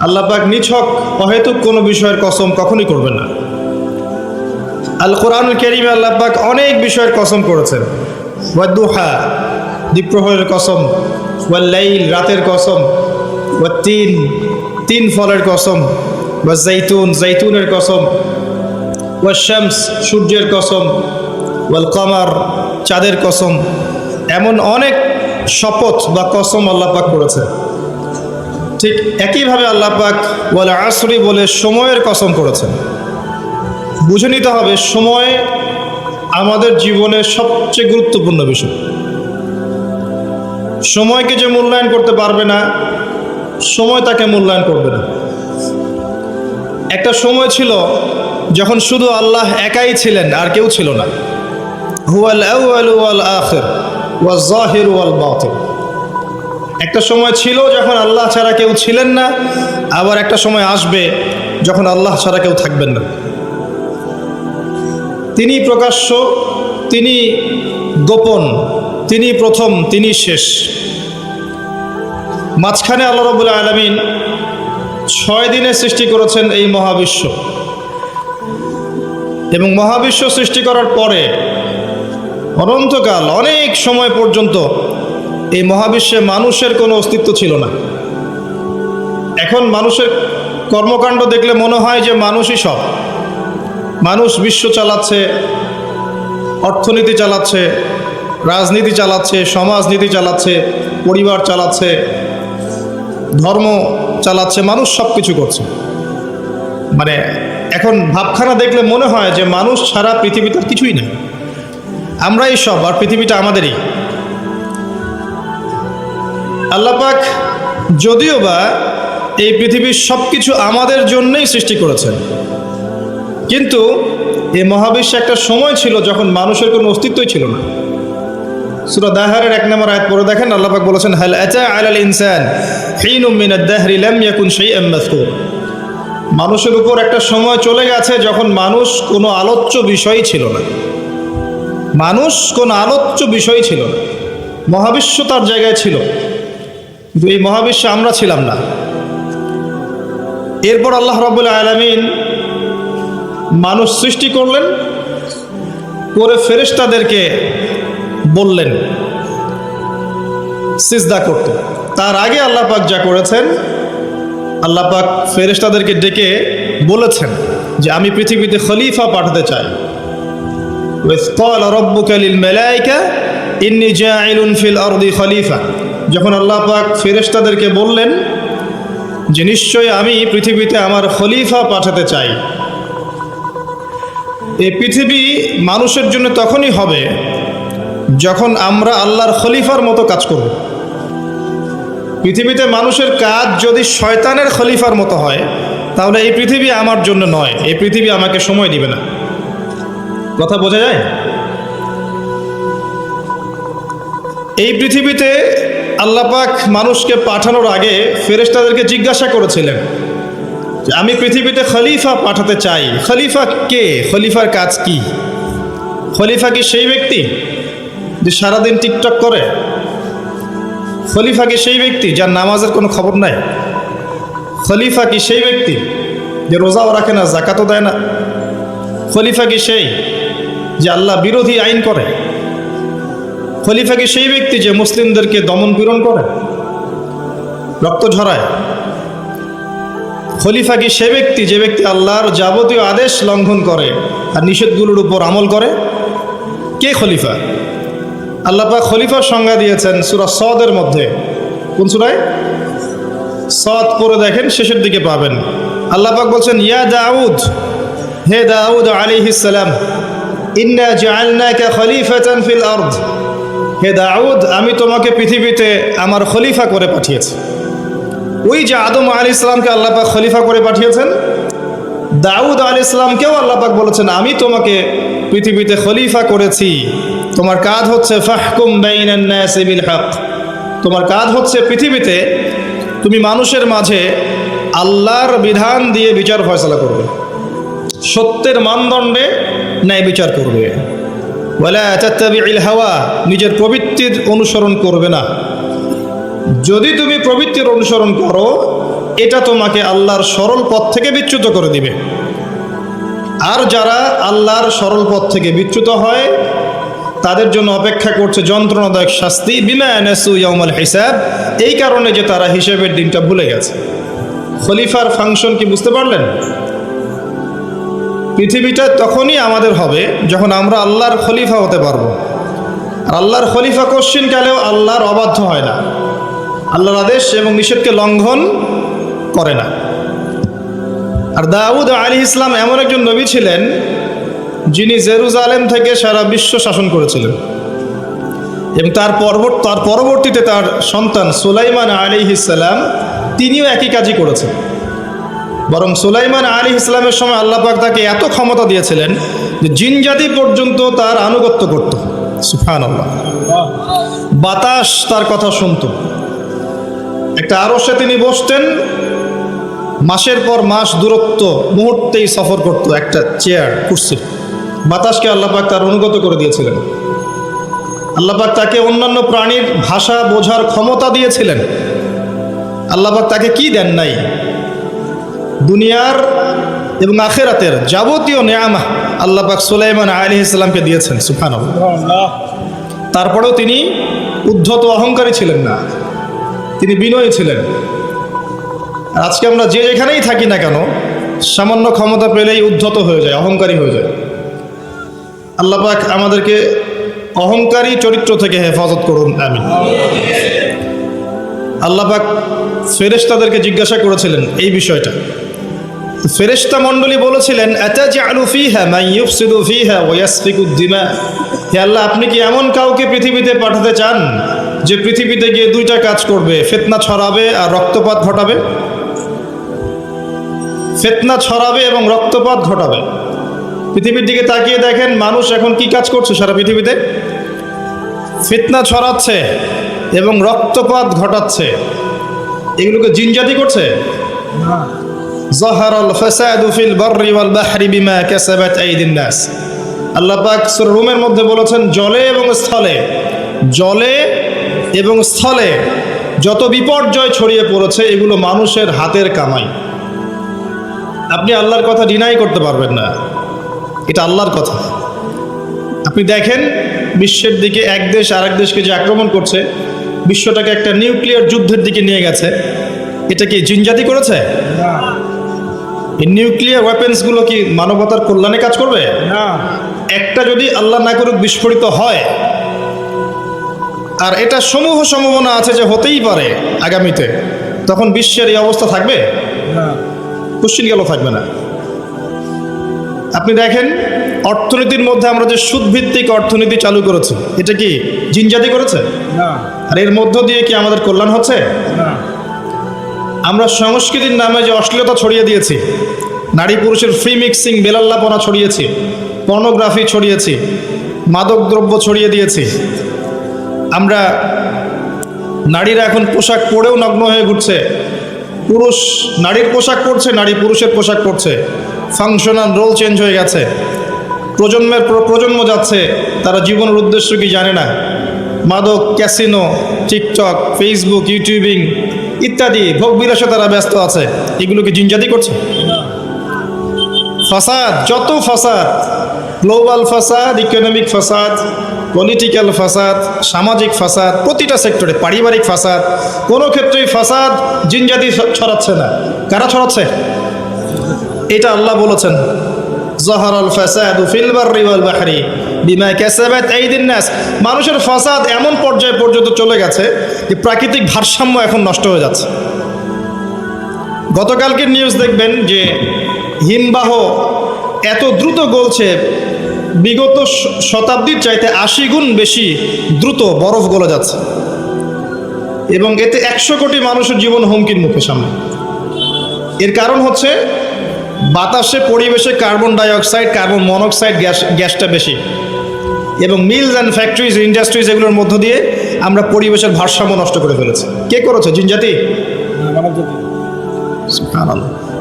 আল্লাহ পাক নিছক অহেতুক কোনো বিষয়ের কসম কখনই করবেন না। আল কোরআনুল কারীমে আল্লাহ পাক অনেক বিষয়ের কসম করেছেন। ওয়াদ-দুহা, দ্বীপ্রহরের কসম, ওয়াল লাইল, রাতের কসম, ওয়াত-তিন, তিন ফলের কসম, ওয়াজ-জাইতুন, জাইতুনের কসম, ওয়াশ-শামস, সূর্যের কসম, ওয়াল কমার, চাঁদের কসম। এমন অনেক শপথ বা কসম আল্লাহ পাক করেছেন। ঠিক একইভাবে আল্লাহ পাক ওয়াল আসরি বলে সময়ের কসম করেছেন। বুঝে নিতে হবে সময় আমাদের জীবনের সবচেয়ে গুরুত্বপূর্ণ বিষয়। সময়কে যে মূল্যায়ন করতে পারবে না, সময় তাকে মূল্যায়ন করবে না। একটা সময় ছিল যখন শুধু আল্লাহ একাই ছিলেন, আর কেউ ছিল না। হুয়াল আউয়ালু ওয়াল আখির ওয়াজ যাহিরু ওয়াল বাতিন। একটা সময় ছিল যখন আল্লাহ ছাড়া কেউ ছিলেন না, আবার একটা সময় আসবে যখন আল্লাহ ছাড়া কেউ থাকবেন না। তিনি প্রকাশ্য, তিনি গোপন, তিনি প্রথম, তিনি শেষ। মাঝখানে আল্লাহ রাব্বুল আলামিন 6 দিনে সৃষ্টি করেছেন এই মহাবিশ্ব, এবং মহাবিশ্ব সৃষ্টি করার পরে অনন্তকাল অনেক সময় পর্যন্ত এই মহাবিশ্বে মানুষের কোনো অস্তিত্ব ছিল না। এখন মানুষের কর্মকাণ্ড দেখলে মনে হয় যে মানুষই সব। মানুষ বিশ্ব চালাচ্ছে, অর্থনীতি চালাচ্ছে, রাজনীতি চালাচ্ছে, সমাজনীতি চালাচ্ছে, পরিবার চালাচ্ছে, ধর্ম চালাচ্ছে, মানুষ সব কিছু করছে। মানে এখন ভাবখানা দেখলে মনে হয় যে মানুষ ছাড়া পৃথিবীতে কিছুই নেই, আমরাই সব, আর পৃথিবীটা আমাদেরই। আল্লাহ পাক যদিও বা এই পৃথিবীর সব কিছু আমাদের জন্যই সৃষ্টি করেছেন, কিন্তু এই মহাবিশ্বে একটা সময় ছিল যখন মানুষের কোনো অস্তিত্বই ছিল না। সূরা দাহরের 1 নম্বর আয়াত পড়ে দেখেন, আল্লাহ পাক বলেছেন, হাল আতা আলাল ইনসান হিনুম মিনাদ দাহরি লাম ইয়াকুন শাইআন মাযকুর। মানুষের উপর একটা সময় চলে গেছে যখন মানুষ কোনো আলোচ্য বিষয়ই ছিল না। মানুষ কোনো আলোচ্য বিষয় ছিল না। মহাবিশ্ব তার জায়গায় ছিল, কিন্তু এই মহাবিশ্বে আমরা ছিলাম না। এরপর আল্লাহ রাব্বুল আলামিন মানুষ সৃষ্টি করলেন, করে ফেরেশতাদেরকে বললেন সিজদা করতে। তার আগে আল্লাহ পাক যা করেছেন, আল্লাহ পাক ফেরেশতাদেরকে ডেকে বলেছেন যে আমি পৃথিবীতে খলিফা পাঠাতে চাই। ওয়াইয ক্বালা রাব্বুকা লিল মালায়েকা ইন্নী জাইলুন ফিল আরদি খলিফা। যখন আল্লাহ পাক ফেরেশতাদেরকে বললেন যে নিশ্চয়ই আমি পৃথিবীতে আমার খলিফা পাঠাতে চাই। এই পৃথিবী মানুষের জন্য তখনই হবে যখন আমরা আল্লাহর খলিফার মতো কাজ করব। পৃথিবীতে মানুষের কাজ যদি শয়তানের খলিফার মতো হয়, তাহলে এই পৃথিবী আমার জন্য নয়, এই পৃথিবী আমাকে সময় দিবে না। কথা বোঝা যায়? এই পৃথিবীতে আল্লাহ পাক মানুষকে পাঠানোর আগে ফেরেশতাদেরকে জিজ্ঞাসা করেছিলেন যে আমি পৃথিবীতে খলিফা পাঠাতে চাই। খলিফা কে? খলিফার কাজ কি? খলিফা কি সেই ব্যক্তি যে সারাদিন টিকটক করে? খলিফা কি সেই ব্যক্তি যার নামাজের কোনো খবর নাই? খলিফা কি সেই ব্যক্তি যে রোজাও রাখে না, যাকাতও দেয় না? খলিফা কি সেই যে আল্লাহ বিরোধী আইন করে? খলিফা কি সেই ব্যক্তি যে মুসলিমদেরকে দমন পীড়ন করে, রক্ত ঝরায়? খলিফা কি সে ব্যক্তি যে ব্যক্তি আল্লাহর যাবতীয় আদেশ লঙ্ঘন করে আর নিষেধগুলোর উপর আমল করে? কে খলিফা? আল্লাহ পাক খলিফার সংজ্ঞা দিয়েছেন সূরা সদের মধ্যে। কোন সূরায়? সদ পড়ে দেখেন, শেষের দিকে পাবেন। আল্লাহ পাক বলছেন, ইয়া দাউদ, হে দাউদ আলাইহিস সালাম, ইন্না জাআলনাকা খলিফাতান ফিল আরদ। হে দাউদ, আমি তোমাকে পৃথিবীতে আমার খলিফা করে পাঠিয়েছি। ওই যে আদম আলাইহিস সালামকে আল্লাহ পাক খলিফা করে পাঠিয়েছেন, দাউদ আলাইহিস সালামকেও আল্লাহ পাক বলেছেন আমি তোমাকে পৃথিবীতে খলিফা করেছি। তোমার কাজ হচ্ছে ফাহকুম বাইনান নাসি বিল হক। তোমার কাজ হচ্ছে পৃথিবীতে তুমি মানুষের মাঝে আল্লাহর বিধান দিয়ে বিচার ফয়সালা করবে, সত্যের মানদণ্ডে ন্যায় বিচার করবে। ওয়ালা তাত্তাবিউল হাওয়া, নিজের প্রবৃত্তির অনুসরণ করবে না। যদি তুমি প্রবৃত্তির অনুসরণ করো এটা তোমাকে আল্লাহর সরল পথ থেকে বিচ্যুত করে দিবে। আর যারা আল্লাহর সরল পথ থেকে বিচ্যুত হয় তাদের জন্য অপেক্ষা করছে যন্ত্রণাদায়ক শাস্তি, বিমা নাসু ইয়াউমাল হিসাব, এই কারণে যে তারা হিসেবের দিনটা ভুলে গেছে। খলিফার ফাংশন কি বুঝতে পারলেন? পৃথিবীটা তখনই আমাদের হবে যখন আমরা আল্লাহর খলিফা হতে পারবো। আর আল্লাহর খলিফা কোশ্চিনকালেও আল্লাহর অবাধ্য হয় না, আল্লাহর আদেশ এবং নিষেধকে লঙ্ঘন করে না। আর দাউদ আলাইহিস ইসলাম এমন একজন নবী ছিলেন যিনি জেরুজালেম থেকে সারা বিশ্ব শাসন করেছিলেন, এবং তার পরবর্তীতে তার সন্তান সুলাইমান আলাইহিস সালাম তিনিও একই কাজই করেছেন। বরং সুলাইমান আলাইহিস সালামের সময় আল্লাহ পাক তাকে এত ক্ষমতা দিয়েছিলেন যে জিন জাতি পর্যন্ত তার আনুগত্য করত। সুবহানাল্লাহ। বাতাস তার কথা শুনত। একটা আরশে তিনি বসতেন, মাসের পর মাস দূরত্ব মুহূর্তেই সফর করত একটা চেয়ার কুরসি। বাতাসকে আল্লাহ পাক তার অনুগত করে দিয়েছিলেন। আল্লাহ পাক তাকে অন্যান্য প্রাণীর ভাষা বোঝার ক্ষমতা দিয়েছিলেন। আল্লাহ পাক তাকে কি দেন নাই? দুনিয়ার এবং আখিরাতের যাবতীয় নেয়ামত আল্লাহ পাক সুলাইমান আলাইহিস সালামকে দিয়েছেন। সুবহানাল্লাহ। তারপরেও তিনি উদ্ধত অহংকারী ছিলেন না, তিনি বিনয়ী ছিলেন। আর আজকে আমরা যে যেখানেই থাকি না কেন, সামান্য ক্ষমতা পেলেই উদ্ধত হয়ে যায়, অহংকারী হয়ে যায়। আল্লাহ পাক আমাদেরকে অহংকারী চরিত্র থেকে হেফাজত করুন, আমিন। আল্লাহ পাক ফেরেশতাদেরকে জিজ্ঞাসা করেছিলেন এই বিষয়টা। ফেরেশতা মণ্ডলী বলেছিলেন, আতাজআলু ফীহা মান ইউফসিদু ফীহা ওয়া ইয়াসফিকুদ দিমা। হে আল্লাহ, আপনি কি এমন কাউকে পৃথিবীতে পাঠাতে চান যে পৃথিবীতে গিয়ে দুইটা কাজ করবে, ফিতনা ছড়াবে আর রক্তপাত ঘটাবে? ফিতনা ছড়াবে এবং রক্তপাত ঘটাবে। পৃথিবীর দিকে তাকিয়ে দেখেন, মানুষ এখন কি কাজ করছে সারা পৃথিবীতে? ফিতনা ছড়াচ্ছে এবং রক্তপাত ঘটাচ্ছে। এগুলোকে জিনজাতি করছে? যাহারাল ফাসাদু ফিল বাররি ওয়াল বাহরি বিমা কাসাবাত আইদিন নাস। আল্লাহ পাক সূরা রুমের মধ্যে বলেছেন, জলে এবং স্থলে যত বিপর্যয় ছড়িয়ে পড়েছে এগুলো মানুষের হাতের কামাই। আপনি আল্লাহর কথা ডিনাই করতে পারবেন না, এটা আল্লাহর কথা। আপনি দেখেন বিশ্বের দিকে এক দেশ আরেক দেশকে যে আক্রমণ করছে, বিশ্বটাকে একটা নিউক্লিয়ার যুদ্ধের দিকে নিয়ে গেছে, এটা কি জিনজাতি করেছে? এই নিউক্লিয়ার ওয়েপেন্সগুলো কি মানবতার কল্যাণে কাজ করবে? না। একটা যদি আল্লাহ না করুক বিস্ফোরিত হয়, আর এটা সমূহ সম্ভাবনা আছে যে হতেই পারে আগামীতে, তখন বিশ্বের এই অবস্থা থাকবে? না, কোশ্চিন গেল থাকবে না। আপনি দেখেন অর্থনীতির মধ্যে আমরা যে সুদভিত্তিক অর্থনীতি চালু করেছি, এটা কি জিনজাতি করেছে? না। আর এর মধ্য দিয়ে কি আমাদের কল্যাণ হচ্ছে? না। আমরা সংস্কৃতির নামে যে অশ্লীলতা ছড়িয়ে দিয়েছি, নারী পুরুষের ফ্রি মিক্সিং বেলাল্লাপনা ছড়িয়েছি, পর্নোগ্রাফি ছড়িয়েছি, মাদক দ্রব্য ছড়িয়ে দিয়েছি। আমরা নারীরা এখন পোশাক পরেও নগ্ন হয়ে ঘুরছে, পুরুষ নারীর পোশাক পরছে, নারী পুরুষের পোশাক পরছে, ফাংশনাল রোল চেঞ্জ হয়ে গেছে। প্রজন্মের পর প্রজন্ম যাচ্ছে, তারা জীবনের উদ্দেশ্য কি জানে না। মাদক, ক্যাসিনো, টিকটক, ফেসবুক, ইউটিউবিং ইত্যাদি ভোগবিলাসে তারা ব্যস্ত আছে। এগুলো কি জিনজাতি করছে? ফাসাদ, যত ফাসাদ, গ্লোবাল ফাসাদ, ইকোনমিক ফাসাদ, পলিটিক্যাল ফাসাদ, সামাজিক ফাসাদ, প্রতিটা সেক্টরে, পারিবারিক ফাসাদ, কোনো ক্ষেত্রেই ফাসাদ জিনজাতি ছড়াচ্ছে না। কারা ছড়াচ্ছে? এটা আল্লাহ বলেছেন, যাহারাল ফাসাদু ফিল বাররি ওয়াল বাহরি বিমা কাসাবাত আইদিন নাস। মানুষের ফাসাদ এমন পর্যায়ে পর্যন্ত চলে গেছে যে প্রাকৃতিক ভারসাম্য এখন নষ্ট হয়ে যাচ্ছে। গতকালকের নিউজ দেখবেন যে হিমবাহ এত দ্রুত গলছে, বিগত শতাব্দীর চাইতে 80 গুণ বেশি দ্রুত বরফ গলে যাচ্ছে, এবং এতে 100 কোটি মানুষের জীবন হুমকির মুখে সামনে। এর কারণ হচ্ছে বাতাসে, পরিবেশে কার্বন ডাইঅক্সাইড, কার্বন মনোক্সাইড গ্যাসটা বেশি, এবং মিলস অ্যান্ড ফ্যাক্টরিজ, ইন্ডাস্ট্রিজ, এগুলোর মধ্য দিয়ে আমরা পরিবেশের ভারসাম্য নষ্ট করে ফেলেছি। কে করেছে? জিনজাতি।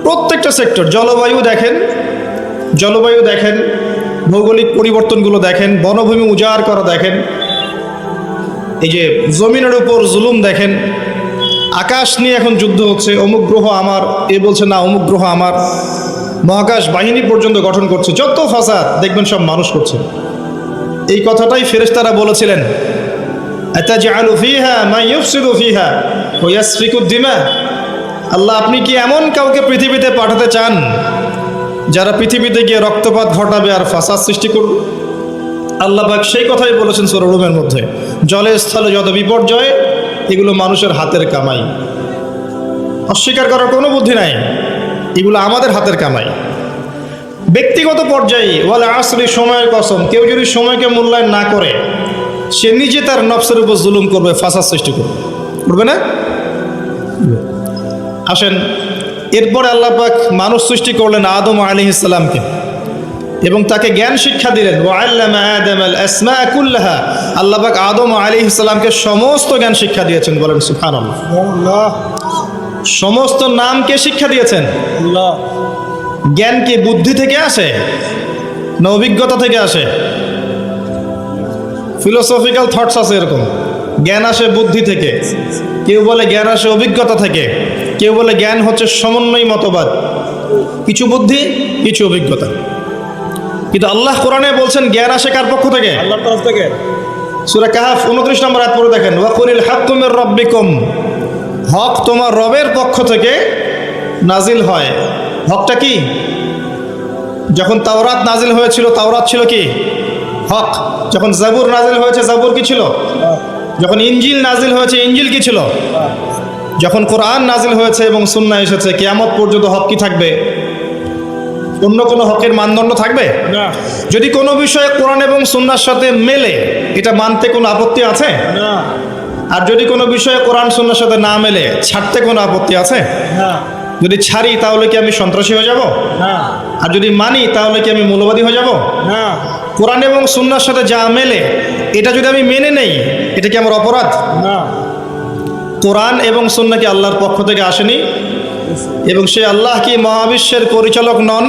প্রত্যেকটা সেক্টর, জলবায়ু দেখেন, ভৌগোলিক পরিবর্তনগুলো দেখেন, বনভূমি উজাড় করা দেখেন, এই যে জমিনের উপর জুলুম দেখেন, আকাশ নিয়ে এখন যুদ্ধ হচ্ছে, অমুক গ্রহ আমার, এ বলছে না অমুক গ্রহ আমার, মহাকাশ বাহিনী পর্যন্ত গঠন করছে, যত ফাসাদ দেখবেন সব মানুষ করছে। এই কথাটাই ফেরেশতারা বলেছিলেন, আতাজআলু ফীহা মা ইউফসিদু ফীহা ওয়া ইয়াসফিকু দিমা। আল্লাহ, আপনি কি এমন কাউকে পৃথিবীতে পাঠাতে চান যারা পৃথিবীতে গিয়ে রক্তপাত ঘটাবে আর ফাসাদ সৃষ্টি করবে? আল্লাহ পাক সেই কথাই বলেছেন সূরা রুমের মধ্যে, জলে স্থলে যত বিপর্যয় এগুলো মানুষের হাতের কামাই। অস্বীকার করার কোনো বুদ্ধি নাই, এগুলো আমাদের হাতের কামাই। ব্যক্তিগত পর্যায়ে ওয়াল আসরি, সময়ের কসম, কেউ যদি সময়কে মূল্যায়ন না করে সে নিজে তার নফসের উপর জুলুম করবে, ফাসাদ সৃষ্টি করবে না? আসেন, এরপরে আল্লাহ পাক মানুষ সৃষ্টি করলেন আদম আলাইহিস সালামকে এবং তাকে জ্ঞান শিক্ষা দিলেন। ওয়াল্লামা আদামাল আসমা কুল্লাহা, আল্লাহ পাক আদম আলাইহিস সালামকে সমস্ত জ্ঞান শিক্ষা দিয়েছেন। বলেন সুবহানাল্লাহ। সমস্ত নামকে শিক্ষা দিয়েছেন। জ্ঞান কি বুদ্ধি থেকে আসে না অভিজ্ঞতা থেকে আসে? ফিলোসফিক্যাল থটস আছে এরকম, জ্ঞান আসে বুদ্ধি থেকে, কেউ বলে জ্ঞান আসে অভিজ্ঞতা থেকে, কেউ বলে জ্ঞান হচ্ছে সমন্বয় মতবাদ, কিছু বুদ্ধি কিছু অভিজ্ঞতা। কিন্তু আল্লাহ কোরআনে বলছেন জ্ঞান আসে কার পক্ষ থেকে? আল্লাহর তরফ থেকে। সূরা কাহফ 29 নম্বর আয়াত পড়ে দেখেন, ওয়া কুলিল হাক্কু মির রাব্বিকুম, হক তোমার রবের পক্ষ থেকে নাজিল হয়। হকটা কি? যখন তাওরাত নাজিল হয়েছিল, তাওরাত ছিল কি? হক। যখন জাবুর নাজিল হয়েছে, জাবুর কি ছিল? যখন ইনজিল নাজিল হয়েছে, ইনজিল কি ছিল? যখন কোরআন নাজিল হয়েছে এবং সুন্নাহ এসেছে, কিয়ামত পর্যন্ত হক কি থাকবে? অন্য কোনো হকের মানদণ্ড থাকবে না। যদি কোনো বিষয়ে কোরআন এবং সুন্নাহর সাথে মেলে, এটা মানতে কোনো আপত্তি আছে না। আর যদি কোনো বিষয়ে কোরআন সুন্নাহর সাথে না মেলে, ছাড়তে কোনো আপত্তি আছে না। যদি ছাড়ি তাহলে কি আমি সন্ত্রাসী হয়ে যাব না? আর যদি মানি তাহলে কি আমি মৌলবাদী হয়ে যাব না? কোরআন এবং সুন্নাহর সাথে যা মেলে এটা যদি আমি মেনে নেই, এটা কি আমার অপরাধ না? কোরআন এবং সুন্নাহ কি আল্লাহর পক্ষ থেকে আসেনি? এবং সে আল্লাহ কি মহাবিশ্বের পরিচালক নন?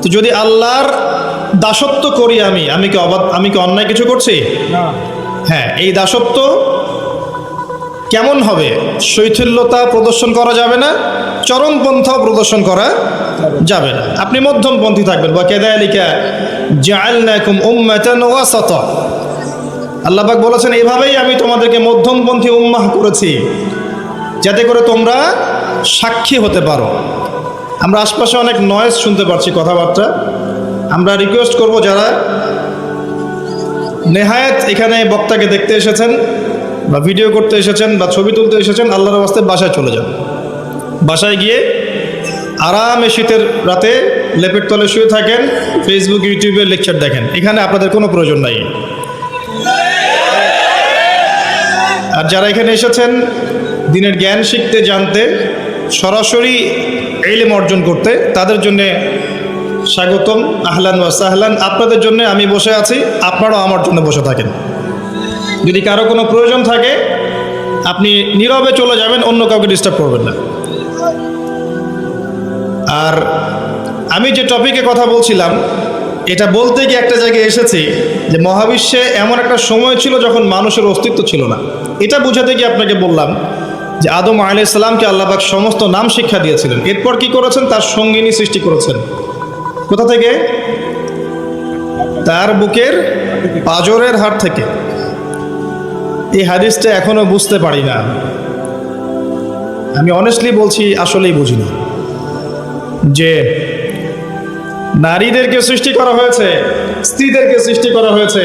তো যদি আল্লাহর দাসত্ব করি আমি কি অন্যায় কিছু করছি না? হ্যাঁ, এই দাসত্ব কেমন হবে? শৈথিল্যতা প্রদর্শন করা যাবে না, চরমপন্থাও প্রদর্শন করা যাবে না। আপনি মধ্যমপন্থী থাকবেন। ওয়া কাযালিকা জাআলনাকুম উম্মাতান ওয়াসাতা, আল্লাহ পাক বলেছেন এইভাবেই আমি তোমাদেরকে মধ্যমপন্থী উম্মাহ করেছি, যাতে করে তোমরা সাক্ষী হতে পারো। আমরা আশপাশে অনেক নয়েজ শুনতে পাচ্ছি, কথাবার্তা। আমরা রিকোয়েস্ট করব যারা নেহায়েত এখানে বক্তাকে দেখতে এসেছেন বা ভিডিও করতে এসেছেন বা ছবি তুলতে এসেছেন, আল্লাহর রাস্তায় বাসায় চলে যান। বাসায় গিয়ে আরামে শীতের রাতে লেপের তলে শুয়ে থাকেন, ফেসবুক ইউটিউবে লেকচার দেখেন। এখানে আপনাদের কোনো প্রয়োজন নাই। আর যারা এখানে এসেছেন দিনের জ্ঞান শিখতে, জানতে, সরাসরি ইলম অর্জন করতে, তাদের জন্যে স্বাগতম, আহলান ওয়া সাহলান। আপনাদের জন্য আমি বসে আছি, আপনারাও আমার জন্য বসে থাকেন। যদি কারো কোনো প্রয়োজন থাকে আপনি নীরবে চলে যাবেন, অন্য কাউকে ডিস্টার্ব করবেন না। আর আমি যে টপিকে কথা বলছিলাম, এটা বলতে গিয়ে একটা জায়গায় এসেছি যে মহাবিশ্বে এমন একটা সময় ছিল যখন মানুষের অস্তিত্ব ছিল না। এটা বোঝাতে গিয়ে আপনাকে বললাম যে আদম আলাইহিস সালামকে আল্লাহ পাক সমস্ত নাম শিক্ষা দিয়েছিলেন। এরপর কি করেছেন? তার সঙ্গিনী সৃষ্টি করেছেন। কোথা থেকে? তার বুকের পাঁজরের হাড় থেকে। এই হাদিসটা এখনো বুঝতে পারি না। আমি অনেস্টলি বলছি, আসলেই বুঝি না যে নারীদেরকে সৃষ্টি করা হয়েছে, স্ত্রীদেরকে সৃষ্টি করা হয়েছে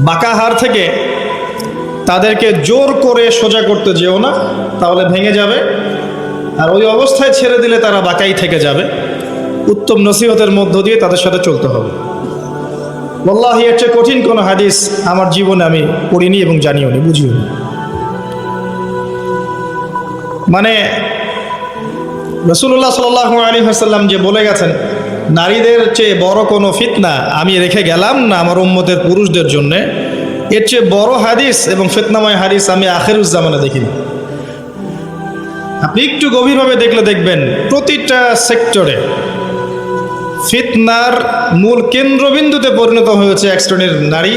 বাঁকা হাড় থেকে। তাদেরকে জোর করে সোজা করতে যেও না, তাহলে ভেঙে যাবে। আর ওই অবস্থায় ছেড়ে দিলে তারা বাঁকাই থেকে যাবে। উত্তম নসিহতের মধ্য দিয়ে তাদের সাথে চলতে হবে। ওয়াল্লাহি, এর চেয়ে কঠিন কোনো হাদিস আমার জীবনে আমি পড়িনি এবং জানিও নি, বুঝিও নি। মানে রাসূলুল্লাহ সাল্লাল্লাহু আলাইহি ওয়াসাল্লাম যে বলে গেছেন, নারীদের চেয়ে বড় কোনো ফিতনা আমি রেখে গেলাম না আমার উম্মতের পুরুষদের জন্যে, এর চেয়ে বড় হাদিস এবং ফিতনাময় হাদিস আমি আখিরুজ জামানে দেখিনি। আপনি একটু গভীরভাবে দেখলে দেখবেন প্রতিটা সেক্টরে ফিতনার মূল কেন্দ্রবিন্দুতে পরিণত হয়েছে এক শ্রেণীর নারী,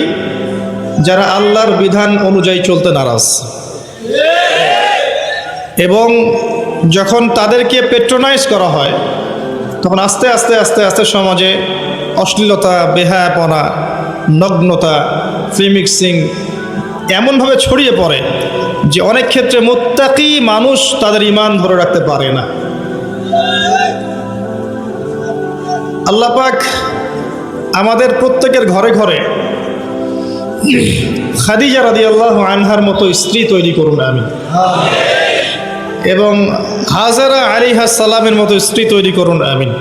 যারা আল্লাহর বিধান অনুযায়ী চলতে নারাজ। এবং যখন তাদেরকে পেট্রোনাইজ করা হয় তখন আস্তে আস্তে আস্তে আস্তে সমাজে অশ্লীলতা, বেহায়াপনা, নগ্নতা, প্রিমিক্সিং এমনভাবে ছড়িয়ে পড়ে যে অনেক ক্ষেত্রে মুত্তাকি মানুষ তাদের ঈমান ধরে রাখতে পারে না। আল্লাহ পাক আমাদের প্রত্যেকের ঘরে ঘরে খাদিজা রাদিয়াল্লাহু আনহার মতো স্ত্রী তৈরি করুন আমিন, এবং হাজারা আলাইহিস সালামের মতো স্ত্রী তৈরি করুন আমিন।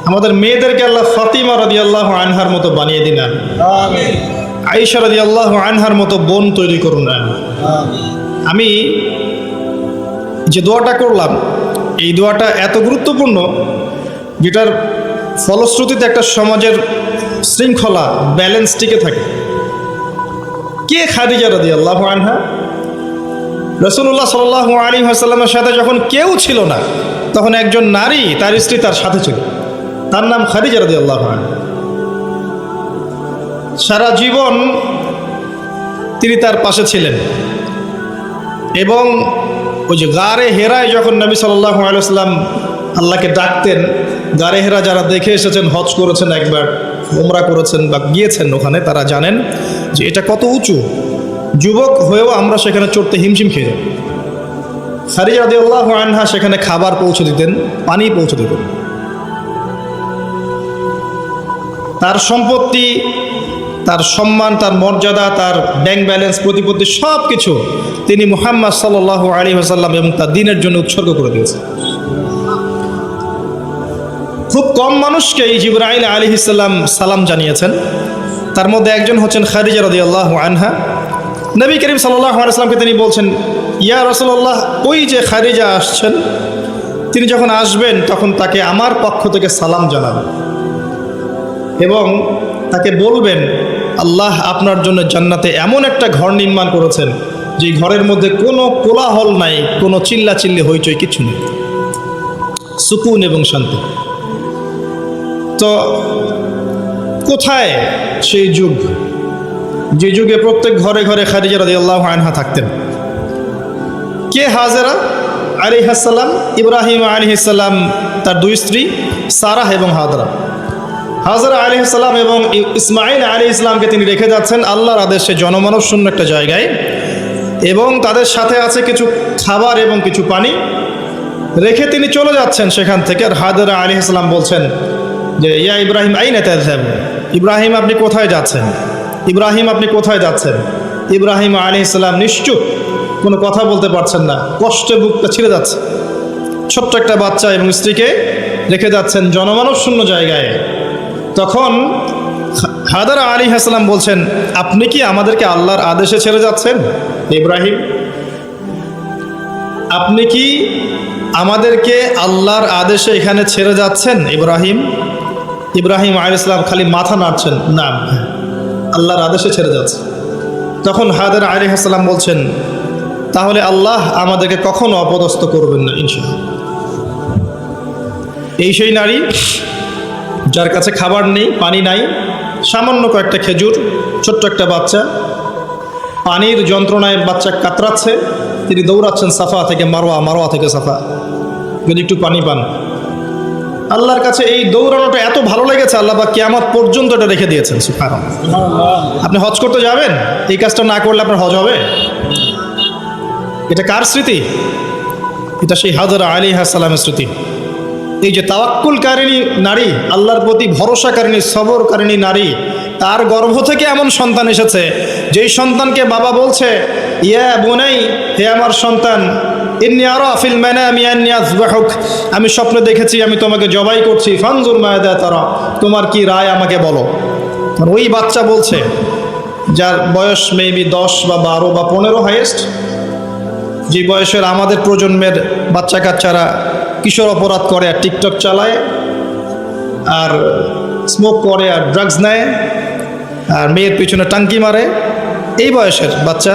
আমাদের মেয়েদেরকে আল্লাহ ফাতিমা রাদিয়াল্লাহু আনহার মতো বানিয়ে দিন আমিন। আয়েশা রাদিয়াল্লাহু আনহার মতো বোন তৈরি করুন আমিন। আমি যে দোয়াটা করলাম এই দোয়াটা এত গুরুত্বপূর্ণ, যেটার ফলশ্রুতিতে একটা সমাজের শৃঙ্খলা, ব্যালেন্স টিকে থাকে। কে খাদিজা রাদিয়াল্লাহু আনহা? রাসূলুল্লাহ সাল্লাল্লাহু আলাইহি ওয়াসাল্লামের সাথে যখন কেউ ছিল না তখন একজন নারী তার স্ত্রী তার সাথে ছিল, তার নাম খাদিজা রাদিয়াল্লাহু আনহা। সারা জীবন তিনি তার পাশে ছিলেন এবং ওই যে গারে হেরায় যখন নবী সাল্লাল্লাহু আলাইহি ওয়াসাল্লাম আল্লাহকে ডাকতেন, গারে হেরা যারা দেখে এসেছেন, হজ করেছেন, একবার উমরা করেছেন বা গিয়েছেন ওখানে, তারা জানেন যে এটা কত উঁচু। যুবক হয়েও আমরা সেখানে চড়তে হিমশিম খেয়ে যাব। খাদিজা রাদিয়াল্লাহু আনহা সেখানে খাবার পৌঁছে দিতেন, পানি পৌঁছে দিতেন। তার সম্পত্তি, তার সম্মান, তার মর্যাদা, তার ব্যাংক ব্যালেন্স, প্রতিপত্তি সব কিছু তিনি মুহাম্মদ সাল্লাল্লাহু আলাইহি ওয়াসাল্লাম এবং তার দ্বীনের জন্য উৎসর্গ করে দিয়েছেন। খুব কম মানুষকে জিবরাইল আলাইহিস সালাম সালাম জানিয়েছেন, তার মধ্যে একজন হচ্ছেন খাদিজা রাদিয়াল্লাহু আনহা। নবী করিম সাল্লাল্লাহু আলাইহি ওয়াসাল্লামকে তিনি বলছেন, ইয়া রাসূলুল্লাহ, ওই যে খাদিজা আসছেন, তিনি যখন আসবেন তখন তাকে আমার পক্ষ থেকে সালাম জানাবেন এবং তাকে বলবেন, আল্লাহ আপনার জন্য জান্নাতে এমন একটা ঘর নির্মাণ করেছেন যে ঘরের মধ্যে কোনো কোলাহল নাই, কোনো চিল্লাচিল্লি হইচই কিছু নেই, সুকুন এবং শান্তি। তো কোথায় সেই যুগ, যে যুগে প্রত্যেক ঘরে ঘরে খাদিজা রাদিয়াল্লাহু আনহা থাকতেন? কে হাজেরা আলাইহিস সালাম? ইব্রাহিম আলাইহিস সালাম তার দুই স্ত্রী সারাহ এবং হাজরা। হাজরা আলাইহিস সালাম এবং ইসমাঈল আলাইহিস সালামকে তিনি রেখে যাচ্ছেন আল্লাহর আদেশে জনমানব শূন্য একটা জায়গায়, এবং তাদের সাথে আছে কিছু খাবার এবং কিছু পানি। রেখে তিনি চলে যাচ্ছেন সেখান থেকে। আর হাজরা আলাইহিস সালাম বলছেন যে, ইয়া ইব্রাহিম আইনা তাযহাব, ইব্রাহিম আপনি কোথায় যাচ্ছেন? ইব্রাহিম আপনি কোথায় যাচ্ছেন? ইব্রাহিম আলাইহিস সালাম নিশ্চুপ, কোনো কথা বলতে পারছেন না, কষ্টে বুকটা ছিঁড়ে যাচ্ছে। ছোট্ট একটা বাচ্চা এবং স্ত্রীকে রেখে যাচ্ছেন জনমানব শূন্য জায়গায়। তখন হাজরা আলাইহিস সালাম বলছেন, আপনি কি আমাদেরকে আল্লাহর আদেশে ছেড়ে যাচ্ছেন ইব্রাহিম? আপনি কি আমাদেরকে আল্লাহর আদেশে এখানে ছেড়ে যাচ্ছেন ইব্রাহিম? ইব্রাহিম আলাইহিস সালাম খালি মাথা নাড়ছেন, না, আল্লাহর আদেশে ছেড়ে যাচ্ছে। তখন হাজরা আলাইহিস সালাম বলছেন, তাহলে আল্লাহ আমাদেরকে কখনো অপদস্থ করবেন না ইনশাআল্লাহ। এই সেই নারী যার কাছে খাবার নেই, পানি নাই, সামান্য কয়েকটা খেজুর, ছোট্ট একটা বাচ্চা, পানির যন্ত্রণায় বাচ্চা কাতরাচ্ছে, তিনি দৌড়াচ্ছেন সাফা থেকে মারওয়া, মারওয়া থেকে সাফা, যদি একটু পানি পান। আল্লাহর কাছে এই দৌড়ানোটা এত ভালো লেগেছে, আল্লাহ পাক কিয়ামত পর্যন্ত এটা রেখে দিয়েছেন। সুবহানাল্লাহ। আপনি হজ করতে যাবেন, এই কাজটা না করলে আপনার হজ হবে? এটা কার স্মৃতি? এটা সেই হাজরা আলাইহিস সালামের স্মৃতি। এই যে তাওয়াক্কুলকারিণী নারী, আল্লাহর প্রতি ভরসাকারিণী, সবরকারিণী নারী, তার গর্ভ থেকে এমন সন্তান এসেছে যেই সন্তানকে বাবা বলছে, ইয়া বুনাই, হে আমার সন্তান, ইন্নী আরা ফিল মানামি আন্নী আযবাহুক, আমি স্বপ্নে দেখেছি আমি তোমাকে জবাই করছি, ফানজুর মাযা তারা, তোমার কি রায় আমাকে বলো। ওই বাচ্চা বলছে, যার বয়স মেবি 10 বা 12 বা 15 হাইয়েস্ট, যে বয়সের আমাদের প্রজন্মের বাচ্চা কাচ্চারা কিশোর অপরাধ করে আর টিকটক চালায় আর স্মোক করে আর ড্রাগস নেয় আর মেয়ের পিছনে টাঙ্কি মারে, এই বয়সের বাচ্চা।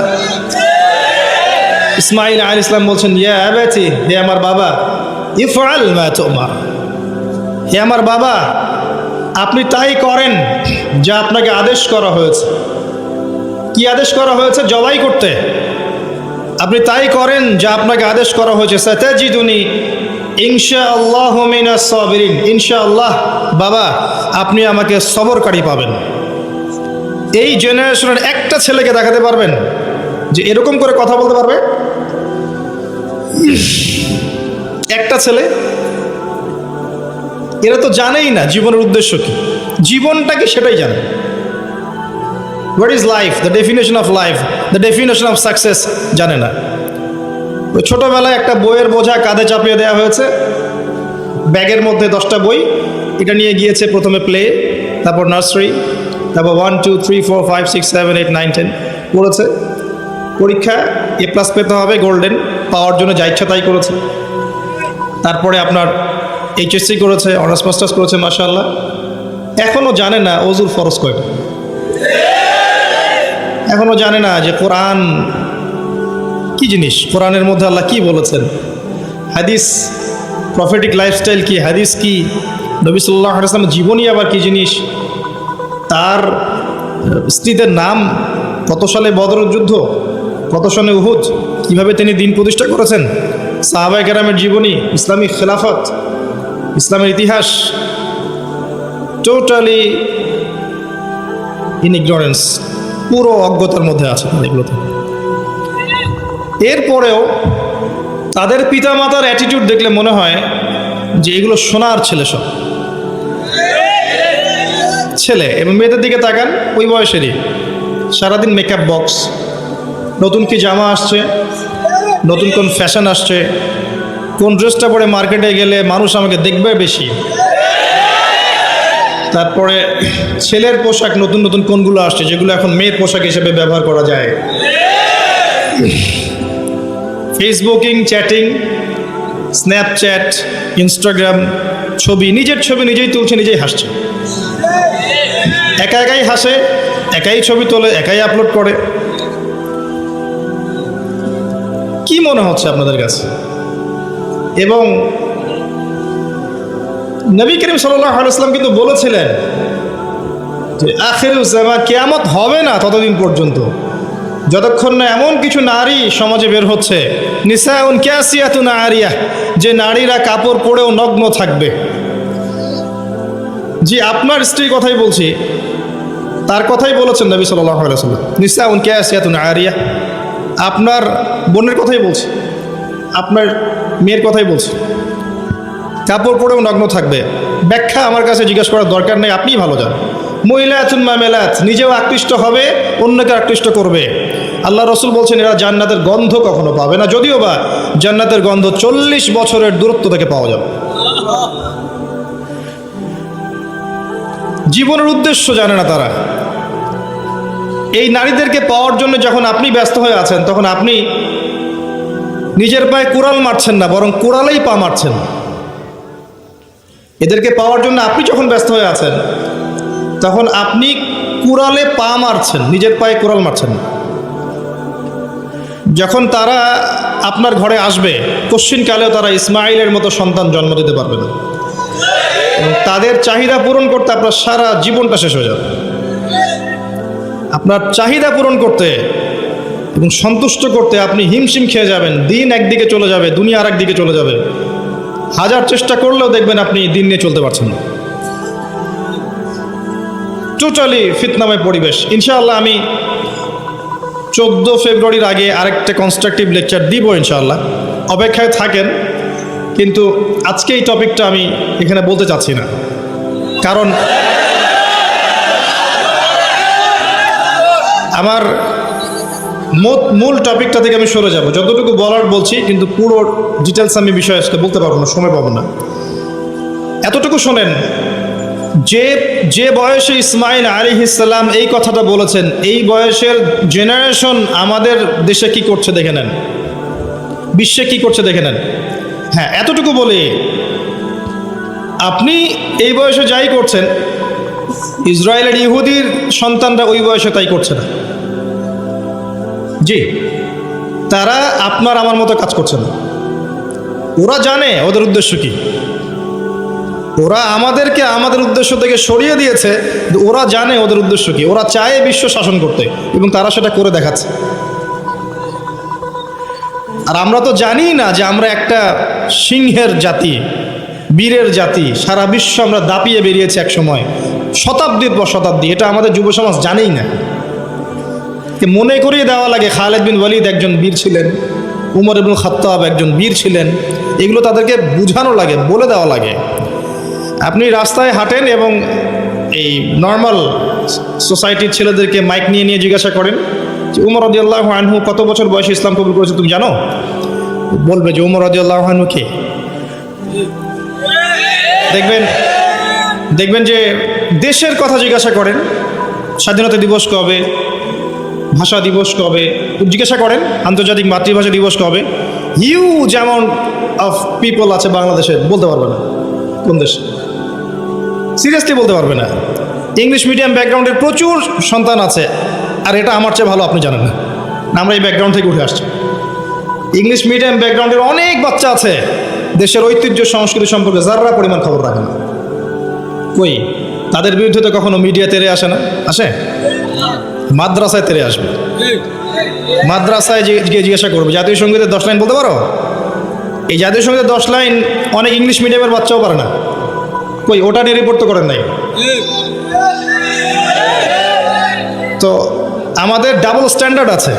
ইসমাঈল আলাইহিস সালাম বলছেন, ইয়া আবাতি, হে আমার বাবা, ইফআল মা তুমার, হে আমার বাবা, আপনি তাই করেন যা আপনাকে আদেশ করা হয়েছে। কি আদেশ করা হয়েছে? জবাই করতে। আপনি তাই করেন যা আপনাকে আদেশ করা হয়েছে। সাতাজিদুনি ইনশাআল্লাহু মিনাস সাবিরিন, ইনশাআল্লাহ বাবা আপনি আমাকে সবরকারী পাবেন। এই জেনারেশনের একটা ছেলেকে দেখাতে পারবেন যে এরকম করে কথা বলতে পারবে? একটা ছেলে? এরা তো জানেই না জীবনের উদ্দেশ্য কি, জীবনটা কি সেটাই জানে। What is life, the definition of life, the definition of success জানে না। ওই ছোটোবেলায় একটা বইয়ের বোঝা কাঁধে চাপিয়ে দেওয়া হয়েছে, ব্যাগের মধ্যে 10টা বই, এটা নিয়ে গিয়েছে প্রথমে প্লে, তারপর নার্সারি, তারপর 1 2 3 4 5 6 7 8 9 10 পড়েছে। পরীক্ষা A+ পেতে হবে, গোল্ডেন পাওয়ার জন্য যা ইচ্ছা তাই করেছে। তারপরে আপনার HSC করেছে, অনার্স মাস্টার্স করেছে, মাশাআল্লাহ। এখনও জানে না ওযুর ফরজ কয়টা, এখনও জানে না যে কোরআন কি জিনিস, কোরআনের মধ্যে আল্লাহ কি বলেছেন, হাদিস প্রফেটিক লাইফস্টাইল কি, হাদিস কি, নবী সাল্লাল্লাহু আলাইহি ওয়াসাল্লামের জীবনী আবার কি জিনিস, তার স্ত্রীদের নাম, কত সালে বদরের যুদ্ধ, কত সালে উহুদ, কীভাবে তিনি দিন প্রতিষ্ঠা করেছেন, সাহাবায়ে কেরামের জীবনী, ইসলামী খেলাফত, ইসলামের ইতিহাস, টোটালি ইন ইগনোরেন্স, পুরো অজ্ঞতার মধ্যে আছে এগুলোতে। এরপরেও তাদের পিতামাতার অ্যাটিটিউড দেখলে মনে হয় যে এগুলো সোনার ছেলে, সব ছেলে। এবং মেয়েদের দিকে তাকান, ওই বয়সেরই সারাদিন মেকআপ বক্স, নতুন কি জামা আসছে, নতুন কোন ফ্যাশন আসছে, কোন ড্রেসটা পরে মার্কেটে গেলে মানুষ আমাকে দেখবে বেশি, তারপরে ছেলের পোশাক নতুন নতুন কোনগুলো আসছে যেগুলো এখন মেয়ের পোশাক হিসেবে ব্যবহার করা যায়, ফেসবুকিং, চ্যাটিং, স্ন্যাপচ্যাট, ইনস্টাগ্রাম, ছবি, নিজের ছবি নিজেই তুলছে, নিজেই হাসছে, একা একাই হাসে, একাই ছবি তোলে, একাই আপলোড করে। কি মনে হচ্ছে আপনাদের কাছে? এবং নবী করিম সাল্লাল্লাহু আলাইহি ওয়াসাল্লাম কিন্তু বলেছিলেন যে আখিরুজ জামান, কিয়ামত হবে না ততদিন পর্যন্ত যতক্ষণ না এমন কিছু নারী সমাজে বের হচ্ছে, নিসাউন কাসিয়াতুন আরিয়াহ, যে নারীরা কাপড় পরেও নগ্ন থাকবে। জি, আপনার স্ত্রীর কথাই বলছি, তার কথাই বলেছেন নবী সাল্লাল্লাহু আলাইহি ওয়াসাল্লাম, নিসাউন কাসিয়াতুন আরিয়াহ। আপনার বোনের কথাই বলছি, আপনার মেয়ের কথাই বলছি, কাপড় পরেও নগ্ন থাকবে। ব্যাখ্যা আমার কাছে জিজ্ঞাসা করার দরকার নেই, আপনিই ভালো জানেন। মহিলাতুন মামেলাত, নিজেও আকৃষ্ট হবে, অন্যকে আকৃষ্ট করবে। আল্লাহ রসুল বলছেন এরা জান্নাতের গন্ধ কখনো পাবে না, যদিও বা জান্নাতের গন্ধ 40 বছরের দূরত্ব থেকে পাওয়া যাবে। জীবনের উদ্দেশ্য জানে না তারা। এই নারীদেরকে পাওয়ার জন্য যখন আপনি ব্যস্ত হয়ে আছেন, তখন আপনি নিজের পায়ে কুড়াল মারছেন না, বরং কুড়ালেই পা মারছেন। এদেরকে পাওয়ার জন্য আপনি যখন ব্যস্ত হয়ে আছেন, তখন আপনি কুড়ালে পা মারছেন, নিজের পায়ে কুড়াল মারছেন না। যখন তারা আপনার ঘরে আসবে, কশ্চিনকালেও তারা ইসমাইলের মতো সন্তান জন্ম দিতে পারবে না। এবং তাদের চাহিদা পূরণ করতে আপনার সারা জীবনটা শেষ হয়ে যাবে। আপনার চাহিদা পূরণ করতে এবং সন্তুষ্ট করতে আপনি হিমশিম খেয়ে যাবেন। দিন একদিকে চলে যাবে, দুনিয়া আর একদিকে চলে যাবে। হাজার চেষ্টা করলেও দেখবেন আপনি দিন নিয়ে চলতে পারছেন না। টোটালি ফিতনাময় পরিবেশ। ইনশাআল্লাহ আমি 14 ফেব্রুয়ারির আগে আরেকটা কনস্ট্রাকটিভ লেকচার দিব ইনশাআল্লাহ, অপেক্ষায় থাকেন। কিন্তু আজকে এই টপিকটা আমি এখানে বলতে চাচ্ছি না, কারণ আমার মূল টপিকটা থেকে আমি সরে যাব। যতটুকু বলার বলছি, কিন্তু পুরো ডিটেলস আমি বিষয় আজকে বলতে পারবো না, সময় পাবো না। এতটুকু শোনেন, যে বয়সে ইসমাইল আলাইহিস সালাম এই কথাটা বলেছেন, এই বয়সের জেনারেশন আমাদের দেশে কি করছে দেখে নেন, বিশ্বে কি করছে দেখে নেন। হ্যাঁ, এতটুকু বলি, আপনি এই বয়সে যাই করছেন, ইসরায়েলের ইহুদির সন্তানরা ওই বয়সে তাই করছে না। জি, তারা আপনার আমার মতো কাজ করছে না। ওরা জানে ওদের উদ্দেশ্য কি। ওরা আমাদেরকে আমাদের উদ্দেশ্য থেকে সরিয়ে দিয়েছে, ওরা জানে ওদের উদ্দেশ্য কি। ওরা চায় বিশ্ব শাসন করতে, এবং তারা সেটা করে দেখাচ্ছে। আর আমরা তো জানি না যে আমরা একটা সিংহের জাতি, বীরের জাতি, সারা বিশ্ব আমরা দাপিয়ে বেরিয়েছি এক সময়, শতাব্দীর পর শতাব্দী। এটা আমাদের যুব সমাজ জানেই না। মনে করিয়ে দেওয়া লাগে খালিদ বিন ওয়ালিদ একজন বীর ছিলেন, উমর ইবনুল খাত্তাব একজন বীর ছিলেন, এগুলো তাদেরকে বোঝানো লাগে, বলে দেওয়া লাগে। আপনি রাস্তায় হাঁটেন এবং এই নর্মাল সোসাইটির ছেলেদেরকে মাইক নিয়ে নিয়ে জিজ্ঞাসা করেন যে উমর রাদিয়াল্লাহু আনহু কত বছর বয়সে ইসলাম কবুল করেছে তুমি জানো? বলবে যে উমর রাদিয়াল্লাহু আনহু কে? দেখবেন যে দেশের কথা জিজ্ঞাসা করেন, স্বাধীনতা দিবস কবে, ভাষা দিবস কবে, জিজ্ঞাসা করেন আন্তর্জাতিক মাতৃভাষা দিবস কবে, হিউজ অ্যামাউন্ট অফ পিপল আছে বাংলাদেশে, বলতে পারবে না কোন দেশে, সিরিয়াসলি বলতে পারবে না। ইংলিশ মিডিয়াম ব্যাকগ্রাউন্ডের প্রচুর সন্তান আছে, আর এটা আমার চেয়ে ভালো আপনি জানেন না, আমরা এই ব্যাকগ্রাউন্ড থেকে উঠে আসছি। ইংলিশ মিডিয়াম ব্যাকগ্রাউন্ডের অনেক বাচ্চা আছে, দেশের ঐতিহ্য সংস্কৃতি সম্পর্কে যারা পরিমাণ খবর রাখে না। কই তাদের বিরুদ্ধে তো কখনো মিডিয়া তেরে আসে না, আসে? মাদ্রাসায় তেরে আসবে, মাদ্রাসায় গিয়ে জিজ্ঞাসা করবে জাতীয় সঙ্গীতের 10 লাইন বলতে পারো? এই জাতীয় সঙ্গীতের 10 লাইন অনেক ইংলিশ মিডিয়ামের বাচ্চাও পারে না। কই ওটা নিয়ে রিপোর্ট তো করেন নাই। তো আমাদের ডাবল স্ট্যান্ডার্ড আছে।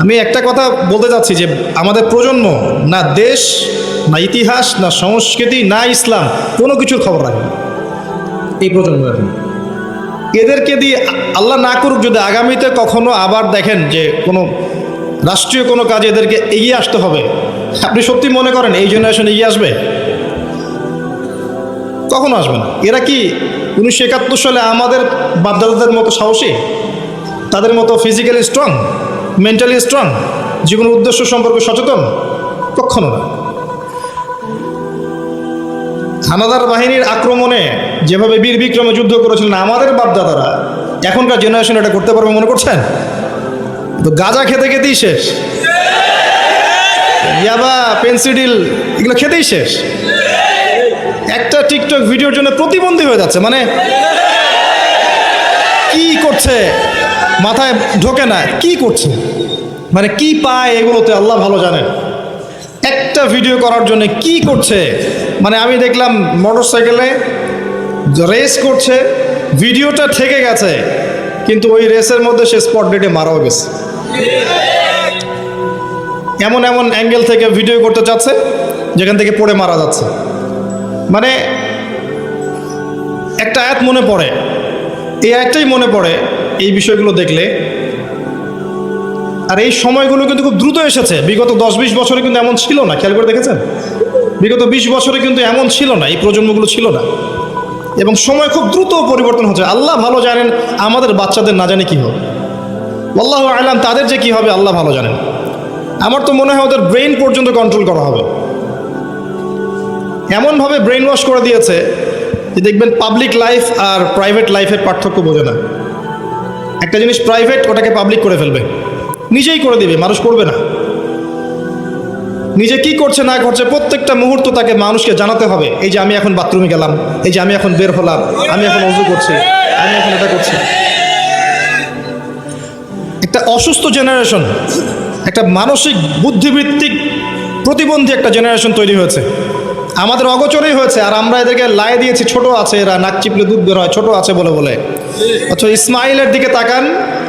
আমি একটা কথা বলতে চাচ্ছি যে আমাদের প্রজন্ম না দেশ, না ইতিহাস, না সংস্কৃতি, না ইসলাম, কোনো কিছুর খবর রাখে না এই প্রজন্ম। এদেরকে দিয়ে আল্লাহ না করুক যদি আগামীতে কখনো আবার দেখেন যে কোনো রাষ্ট্রীয় কোনো কাজে এদেরকে এগিয়ে আসতে হবে, আপনি সত্যি মনে করেন এই জেনারেশন এগিয়ে আসবে? কখনো আসবে না। এরা কি 1971 সালে আমাদের বাপদাদাদের মতো সাহসী, তাদের মতো ফিজিক্যালি স্ট্রং, মেন্টালি স্ট্রং, জীবনের উদ্দেশ্য সম্পর্কে সচেতন? কখনো না। হানাদার বাহিনীর আক্রমণে যেভাবে বীর বিক্রমে যুদ্ধ করেছিলেন আমাদের বাপদাদারা, এখনকার জেনারেশন এটা করতে পারবে মনে করছেন? তো গাঁজা খেতে খেতেই শেষ, ইয়াবা, পেন্সিডিল এগুলো খেতেই শেষ। একটা টিকটক ভিডিওর জন্য প্রতিবন্ধী হয়ে যাচ্ছে, মানে কি করছে মাথায় ঢোকে না, কি করছে, মানে কি পায় এগুলোতে আল্লাহ ভালো জানেন। একটা ভিডিও করার জন্য কি করছে, মানে আমি দেখলাম মোটর সাইকেলে রেস করছে, ভিডিওটা ঠেকে গেছে, কিন্তু ওই রেসের মধ্যে সে স্পট ডেটে মারাও গেছে। এমন এমন অ্যাঙ্গেল থেকে ভিডিও করতে চাচ্ছে যেখান থেকে পড়ে মারা যাচ্ছে। মানে একটা আয়াত মনে পড়ে, এই আয়াতটাই মনে পড়ে এই বিষয়গুলো দেখলে। আর এই সময়গুলো কিন্তু খুব দ্রুত এসেছে, বিগত 10-20 বছরে কিন্তু এমন ছিল না, খেয়াল করে দেখেছেন? বিগত 20 বছরে কিন্তু এমন ছিল না, এই প্রজন্মগুলো ছিল না, এবং সময় খুব দ্রুত পরিবর্তন হচ্ছে। আল্লাহ ভালো জানেন আমাদের বাচ্চাদের না জানে কী হবে, আল্লাহু আ'লাম তাদের যে কী হবে আল্লাহ ভালো জানেন। আমার তো মনে হয় ওদের ব্রেন পর্যন্ত কন্ট্রোল করা হবে, এমনভাবে ব্রেন ওয়াশ করে দিয়েছে যে দেখবেন পাবলিক লাইফ আর প্রাইভেট লাইফের পার্থক্য বোঝে না। একটা জিনিস প্রাইভেট, ওটাকে পাবলিক করে ফেলবে, নিজেই করে দিবে, মানুষ করবে না। নিজে কি করছে না করছে প্রত্যেকটা মুহূর্ত তাকে মানুষকে জানাতে হবে, এই যে আমি এখন বাথরুমে গেলাম, এই যে আমি এখন বের হলাম, আমি এখন ওযু করছি, আমি এখন এটা করছি। একটা অসুস্থ জেনারেশন, একটা মানসিক বুদ্ধিবৃত্তিক প্রতিবন্ধী একটা জেনারেশন তৈরি হয়েছে, আমাদের অগোচরেই হয়েছে। আর আমরা এদেরকে লাই দিয়েছি, ছোট আছে এরা, নাক চিপলে দুধ বের হয়, ছোট আছে বলে বলে। অথচ ইসমাইলের দিকে তাকান,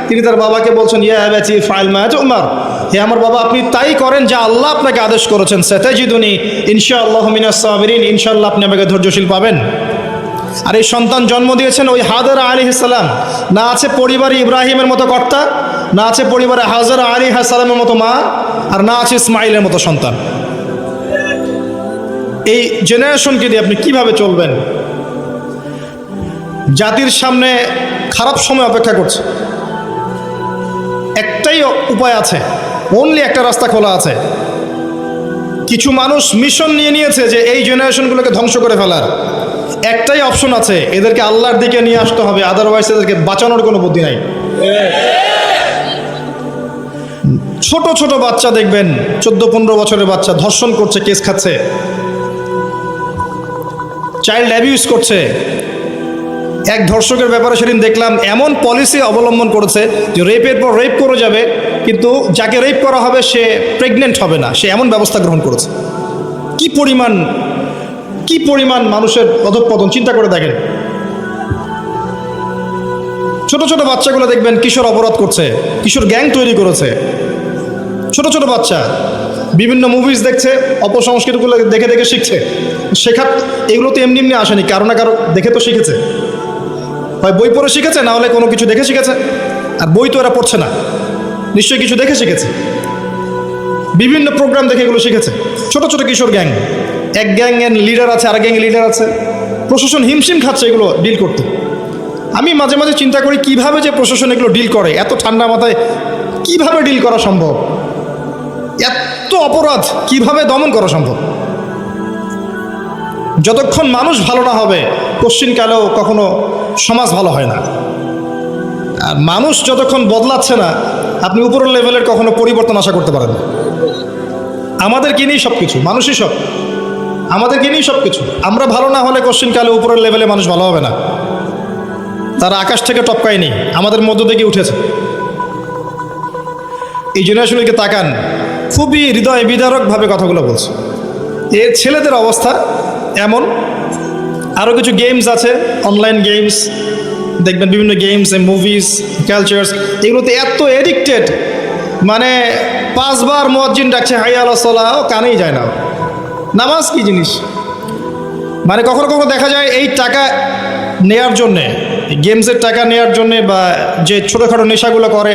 তিনি তার বাবাকে বলছেন, ইয়া আবাতি ফাআল মা তু'মার, হে আমার বাবা আপনি তাই করেন যা আল্লাহ আপনাকে আদেশ করেছেন, সাতাজিদুনি ইনশাআল্লাহু মিনাস সাবিরিন, ইনশাআল্লাহ আপনি আমাকে ধৈর্যশীল পাবেন। আর এই সন্তান জন্ম দিয়েছেন ওই হাজারা আলাইহিস সালাম। না আছে পরিবারে ইব্রাহিমের মতো কর্তা, না আছে পরিবারে হাজারা আলাইহিস সালামের মতো মা, আর না আছে ইসমাইলের মতো সন্তান। এই জেনারেশনকে দিয়ে আপনি কিভাবে চলবেন? জাতির সামনে খারাপ সময় অপেক্ষা করছে, একটাই উপায় আছে, অনলি একটা রাস্তা খোলা আছে। কিছু মানুষ মিশন নিয়ে নিয়েছে যে এই জেনারেশনগুলোকে ধ্বংস করে ফেলার। একটাই অপশন আছে, এদেরকে আল্লাহর দিকে নিয়ে আসতে হবে, আদারওয়াইজ এদেরকে বাঁচানোর কোনো বুদ্ধি নাই। ছোট ছোট বাচ্চা দেখবেন, 14-15 বছরের বাচ্চা ধর্ষণ করছে, কেস খাচ্ছে, চাইল্ড অ্যাবিউজ করছে। এক ধর্ষকের ব্যাপারে সেদিন দেখলাম এমন পলিসি অবলম্বন করেছে যে রেপের পর রেপ করে যাবে, কিন্তু যাকে রেপ করা হবে সে প্রেগনেন্ট হবে না, সে এমন ব্যবস্থা গ্রহণ করেছে। কি পরিমাণ মানুষের অধঃপতন চিন্তা করে দেখেন। ছোট ছোট বাচ্চাগুলো দেখবেন কিশোর অপরাধ করছে, কিশোর গ্যাং তৈরি করেছে। ছোট ছোট বাচ্চা বিভিন্ন মুভিজ দেখছে, অপসংস্কৃতিগুলো দেখে দেখে শিখছে। শেখার এগুলো তো এমনি এমনি আসেনি, কারো না কারো দেখে তো শিখেছে। হয় বই পড়ে শিখেছে, না হলে কোনো কিছু দেখে শিখেছে। আর বই তো এরা পড়ছে না, নিশ্চয়ই কিছু দেখে শিখেছে, বিভিন্ন প্রোগ্রাম দেখে এগুলো শিখেছে। ছোট ছোট কিশোর গ্যাং, এক গ্যাংয়ের লিডার আছে, আর গ্যাংয়ের লিডার আছে। প্রশাসন হিমশিম খাচ্ছে এগুলো ডিল করতে। আমি মাঝে মাঝে চিন্তা করি কিভাবে যে প্রশাসন এগুলো ডিল করে, এত ঠান্ডা মাথায় কিভাবে ডিল করা সম্ভব, এত অপরাধ কিভাবে দমন করা সম্ভব। যতক্ষণ মানুষ ভালো না হবে কোশ্চিনকালেও কখনো সমাজ ভালো হয় না। আর মানুষ যতক্ষণ বদলাচ্ছে না, আপনি উপরের লেভেলের কখনো পরিবর্তন আশা করতে পারেন না। আমাদেরকে নিয়েই সব কিছু, মানুষই সব, আমাদেরকে নিয়েই সব কিছু। আমরা ভালো না হলে কোশ্চিনকালে উপরের লেভেলে মানুষ ভালো হবে না। তারা আকাশ থেকে টপকায়নি, আমাদের মধ্য থেকে উঠেছে। এই জেনারেশনকে তাকান, খুবই হৃদয় বিদারকভাবে কথাগুলো বলছে। এর ছেলেদের অবস্থা এমন। আরও কিছু গেমস আছে, অনলাইন গেমস দেখবেন, বিভিন্ন গেমস, মুভিজ, কালচার্স, এগুলোতে এত এডিক্টেড, মানে 5 বার মুয়াজ্জিন ডাকছে হাইয়া আলাস সালাহ, ও কানেই যায় না। নামাজ কি জিনিস, মানে কখনো কখনো দেখা যায় এই টাকা নেয়ার জন্যে, গেমসের টাকা নেয়ার জন্যে, বা যে ছোটোখাটো নেশাগুলো করে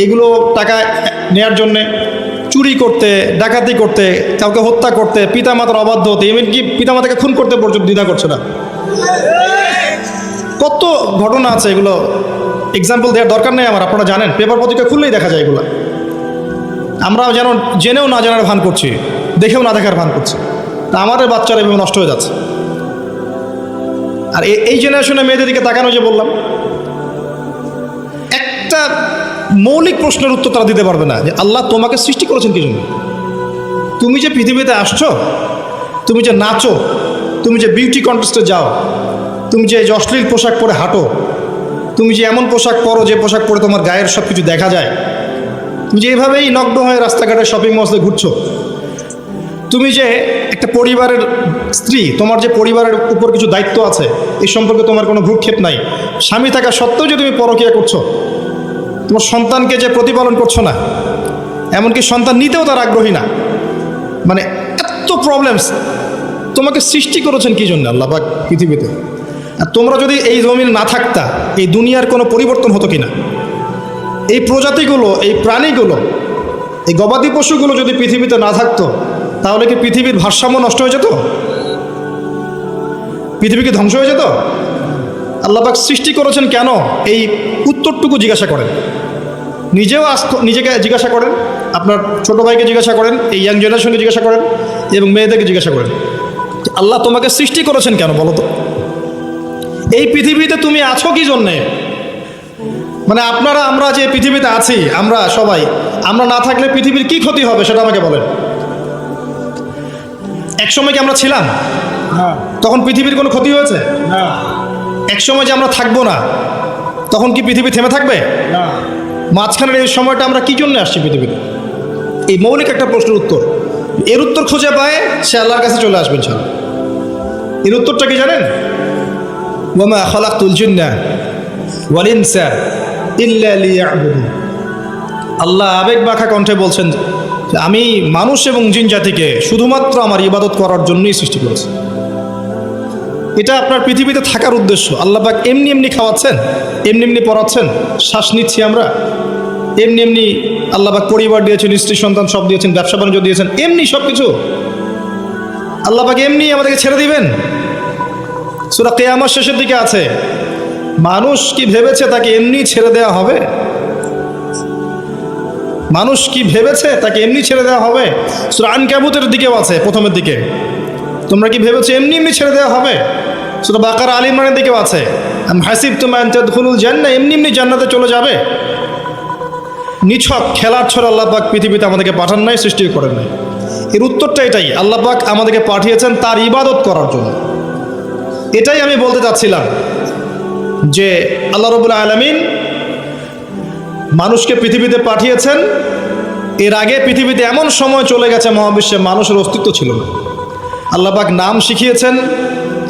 এগুলো টাকা নেয়ার জন্যে চুরি করতে, ডাকাতি করতে, কাউকে হত্যা করতে, পিতামাতার অবাধ্য হতে, এমনকি পিতামাতাকে খুন করতে পর্যন্ত দ্বিধা করছে না। কত ঘটনা আছে, এগুলো এক্সাম্পল দেওয়ার দরকার নেই আমার, আপনারা জানেন, পেপার পত্রিকা খুললেই দেখা যায় এগুলো। আমরা যেন জেনেও না জানার ভান করছি, দেখেও না দেখার ভান করছি, তা আমাদের বাচ্চারা এভাবে নষ্ট হয়ে যাচ্ছে। আর এই জেনারেশনে মেয়েদের দিকে তাকানো, যে বললাম, একটা মৌলিক প্রশ্নের উত্তর তারা দিতে পারবে না, যে আল্লাহ তোমাকে সৃষ্টি করেছেন কি জন্য? তুমি যে পৃথিবীতে আসছো, তুমি যে নাচো, তুমি যে বিউটি কন্টেস্টে যাও, তুমি যে অশ্লীল পোশাক পরে হাঁটো, তুমি যে এমন পোশাক পরো যে পোশাক পরে তোমার গায়ের সব কিছু দেখা যায়, তুমি যে এভাবেই নগ্ন হয়ে রাস্তাঘাটে শপিং মলে ঘুরছো, তুমি যে একটা পরিবারের স্ত্রী, তোমার যে পরিবারের উপর কিছু দায়িত্ব আছে, এই সম্পর্কে তোমার কোনো ভ্রুক্ষেপ নাই, স্বামী থাকা সত্ত্বেও যে তুমি পরকীয়া করছো, তোমার সন্তানকে যে প্রতিপালন করছো না, এমনকি সন্তান নিতেও তার আগ্রহী না, মানে এত প্রবলেমস। তোমাকে সৃষ্টি করেছেন কি জন্য আল্লাহ পাক পৃথিবীতে? আর তোমরা যদি এই জমিন না থাকতা, এই দুনিয়ার কোনো পরিবর্তন হতো কিনা? এই প্রজাতিগুলো, এই প্রাণীগুলো, এই গবাদি পশুগুলো যদি পৃথিবীতে না থাকতো, তাহলে কি পৃথিবীর ভারসাম্য নষ্ট হয়ে যেত? পৃথিবী কি ধ্বংস হয়ে যেত? আল্লাহ পাক সৃষ্টি করেছেন কেন, এই উত্তরটুকু জিজ্ঞাসা করেন। নিজেও নিজেকে জিজ্ঞাসা করেন, আপনার ছোট ভাইকে জিজ্ঞাসা করেন, এই ইয়াং জেনারেশনকে জিজ্ঞাসা করেন, এবং মেয়েদেরকে জিজ্ঞাসা করেন, আল্লাহ তোমাকে সৃষ্টি করেছেন কেন বলো তো? এই পৃথিবীতে তুমি আছো কি জন্যে? মানে আপনারা, আমরা যে পৃথিবীতে আছি, আমরা সবাই, আমরা না থাকলে পৃথিবীর কি ক্ষতি হবে সেটা আমাকে বলেন। এক সময় কি আমরা ছিলাম? তখন পৃথিবীর কোনো ক্ষতি হয়েছে? এক সময় যে আমরা থাকবো না, তখন কি পৃথিবী থেমে থাকবে? মাঝখানের এই সময়টা আমরা কি জন্য আসছি পৃথিবীতে? এই মৌলিক একটা প্রশ্নের উত্তর, এর উত্তর খুঁজে পায় সে আল্লাহর কাছে চলে আসবেন। ইনশাআল্লাহ। এর উত্তরটা কি জানেন? ওয়ামা খালাকতুল জিন্না ওয়াল ইনসা ইল্লা লিয়াবুদুন। আল্লাহ আবেগ মাখা কণ্ঠে বলছেন, আমি মানুষ এবং জিন জাতিকে শুধুমাত্র আমার ইবাদত করার জন্যই সৃষ্টি করেছি। এটা আপনার পৃথিবীতে থাকার উদ্দেশ্য। আল্লাহ পাক এমনি এমনি খাওয়াচ্ছেন, এমনি এমনি পড়াচ্ছেন, শ্বাস নিচ্ছি আমরা, এমনি এমনি আল্লাহ পাক পরিবার দিয়েছেন, স্ত্রী সন্তান সব দিয়েছেন, ব্যবসা বাণিজ্য দিয়েছেন, এমনি সব কিছু আল্লাহ পাক এমনি আমাদেরকে ছেড়ে দিবেন? সূরা কিয়ামত শেষের দিকে আছে, মানুষ কি ভেবেছে তাকে এমনি ছেড়ে দেওয়া হবে? মানুষ কি ভেবেছে তাকে এমনি ছেড়ে দেওয়া হবে? সূরা আনকাবুতের দিকেও আছে, প্রথমের দিকে, তোমরা কি ভেবেছো এমনি এমনি ছেড়ে দেওয়া হবে? সূরা বাকারা, আল ইমরানের দিকেও আছে, আম হাসিবতুম আন তাদখুলুল জান্নাহ, এমনি এমনি জান্নাতে চলে যাবে? নিছক খেলার ছড়া আল্লাহ পাক পৃথিবীতে আমাদেরকে পাঠান নাই, সৃষ্টি করেন নাই। এর উত্তরটা এটাই, আল্লাহ পাক আমাদেরকে পাঠিয়েছেন তার ইবাদত করার জন্য। এটাই আমি বলতে চাচ্ছিলাম, যে আল্লাহ রাব্বুল আলামিন মানুষকে পৃথিবীতে পাঠিয়েছেন। এর আগে পৃথিবীতে এমন সময় চলে গেছে মহাবিশ্বে মানুষের অস্তিত্ব ছিল না। আল্লাহ পাক নাম শিখিয়েছেন,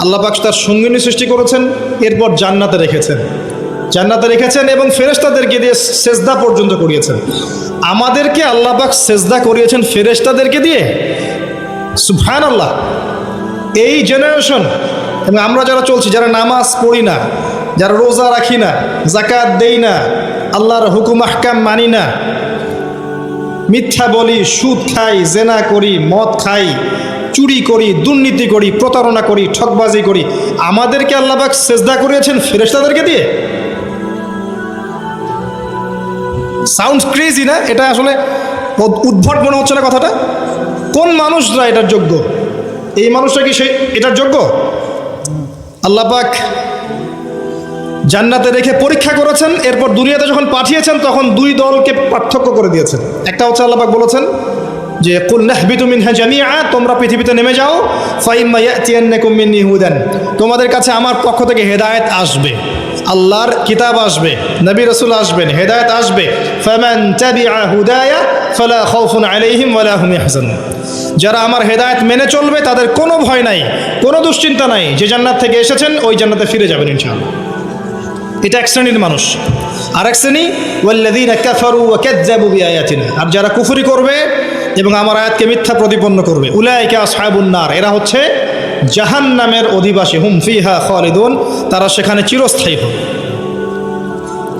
আল্লাহ পাক তার সঙ্গিনী সৃষ্টি করেছেন, এরপর জান্নাতে রেখেছেন এবং ফেরেশতাদেরকে দিয়ে সেজদা পর্যন্ত করিয়েছেন। আমাদেরকে আল্লাহ পাক সেজদা করিয়েছেন ফেরেশতাদেরকে দিয়ে। সুবহানাল্লাহ। এই জেনারেশন এবং আমরা যারা চলছি, যারা নামাজ পড়ি না, যারা রোজা রাখি না, যাকাত দেই না, আল্লাহর হুকুম আহকাম মানি না, মিথ্যা বলি, সুদ খাই, জেনা করি, মদ খাই, চুরি করি, দুর্নীতি করি, প্রতারণা করি, ঠকবাজি করি, আমাদেরকে আল্লাহ পাক সেজদা করিয়েছেন ফেরেশতাদেরকে দিয়ে। সাউন্ডস ক্রেজি না? এটা আসলে উদ্ভট মনে হচ্ছে না কথাটা? কোন মানুষরা এটার যোগ্য? এই মানুষটা কি এটার যোগ্য? আল্লাহ পাক জান্নাতে রেখে পরীক্ষা করেছেন, এরপর দুনিয়াতে যখন পাঠিয়েছেন তখন দুই দলকে পার্থক্য করে দিয়েছেন। একটা হচ্ছে আল্লাহ পাক বলেছেন যে কুল নাহবিতু মিনহা জামিআ, তোমরা পৃথিবীতে নেমে যাও, ফাইম্মা ইয়াতিয়ান্নাকুম মিন্নী হুদান, তোমাদের কাছে আমার পক্ষ থেকে হেদায়েত আসবে, আল্লাহর কিতাব আসবে, নবী রাসূল আসবেন, হেদায়েত আসবে। ফামান তাবিআ হুদায়া ফালা খাউফুন আলাইহিম ওয়ালা হুম ইয়াহজানুন, যারা আমার হেদায়েত মেনে চলবে তাদের কোনো ভয় নাই, কোনো দুশ্চিন্তা নাই, যে জান্নাত থেকে এসেছেন ওই জান্নাতে ফিরে যাবেন ইনশাআল্লাহ। এটা এক শ্রেণীর মানুষ। আর এক শ্রেণী ওয়াল্লাযীনা কাফারু ওয়া কাযযাবু বিআয়াতিনা, আর যারা কুফরি করবে এবং আমার আয়াতকে মিথ্যা প্রতিপন্ন করবে, উলাইকা আসহাবুন নার, এরা হচ্ছে জাহান্নামের অধিবাসী, হুম ফিহা খালিদুন, তারা সেখানে চিরস্থায়ী হবে।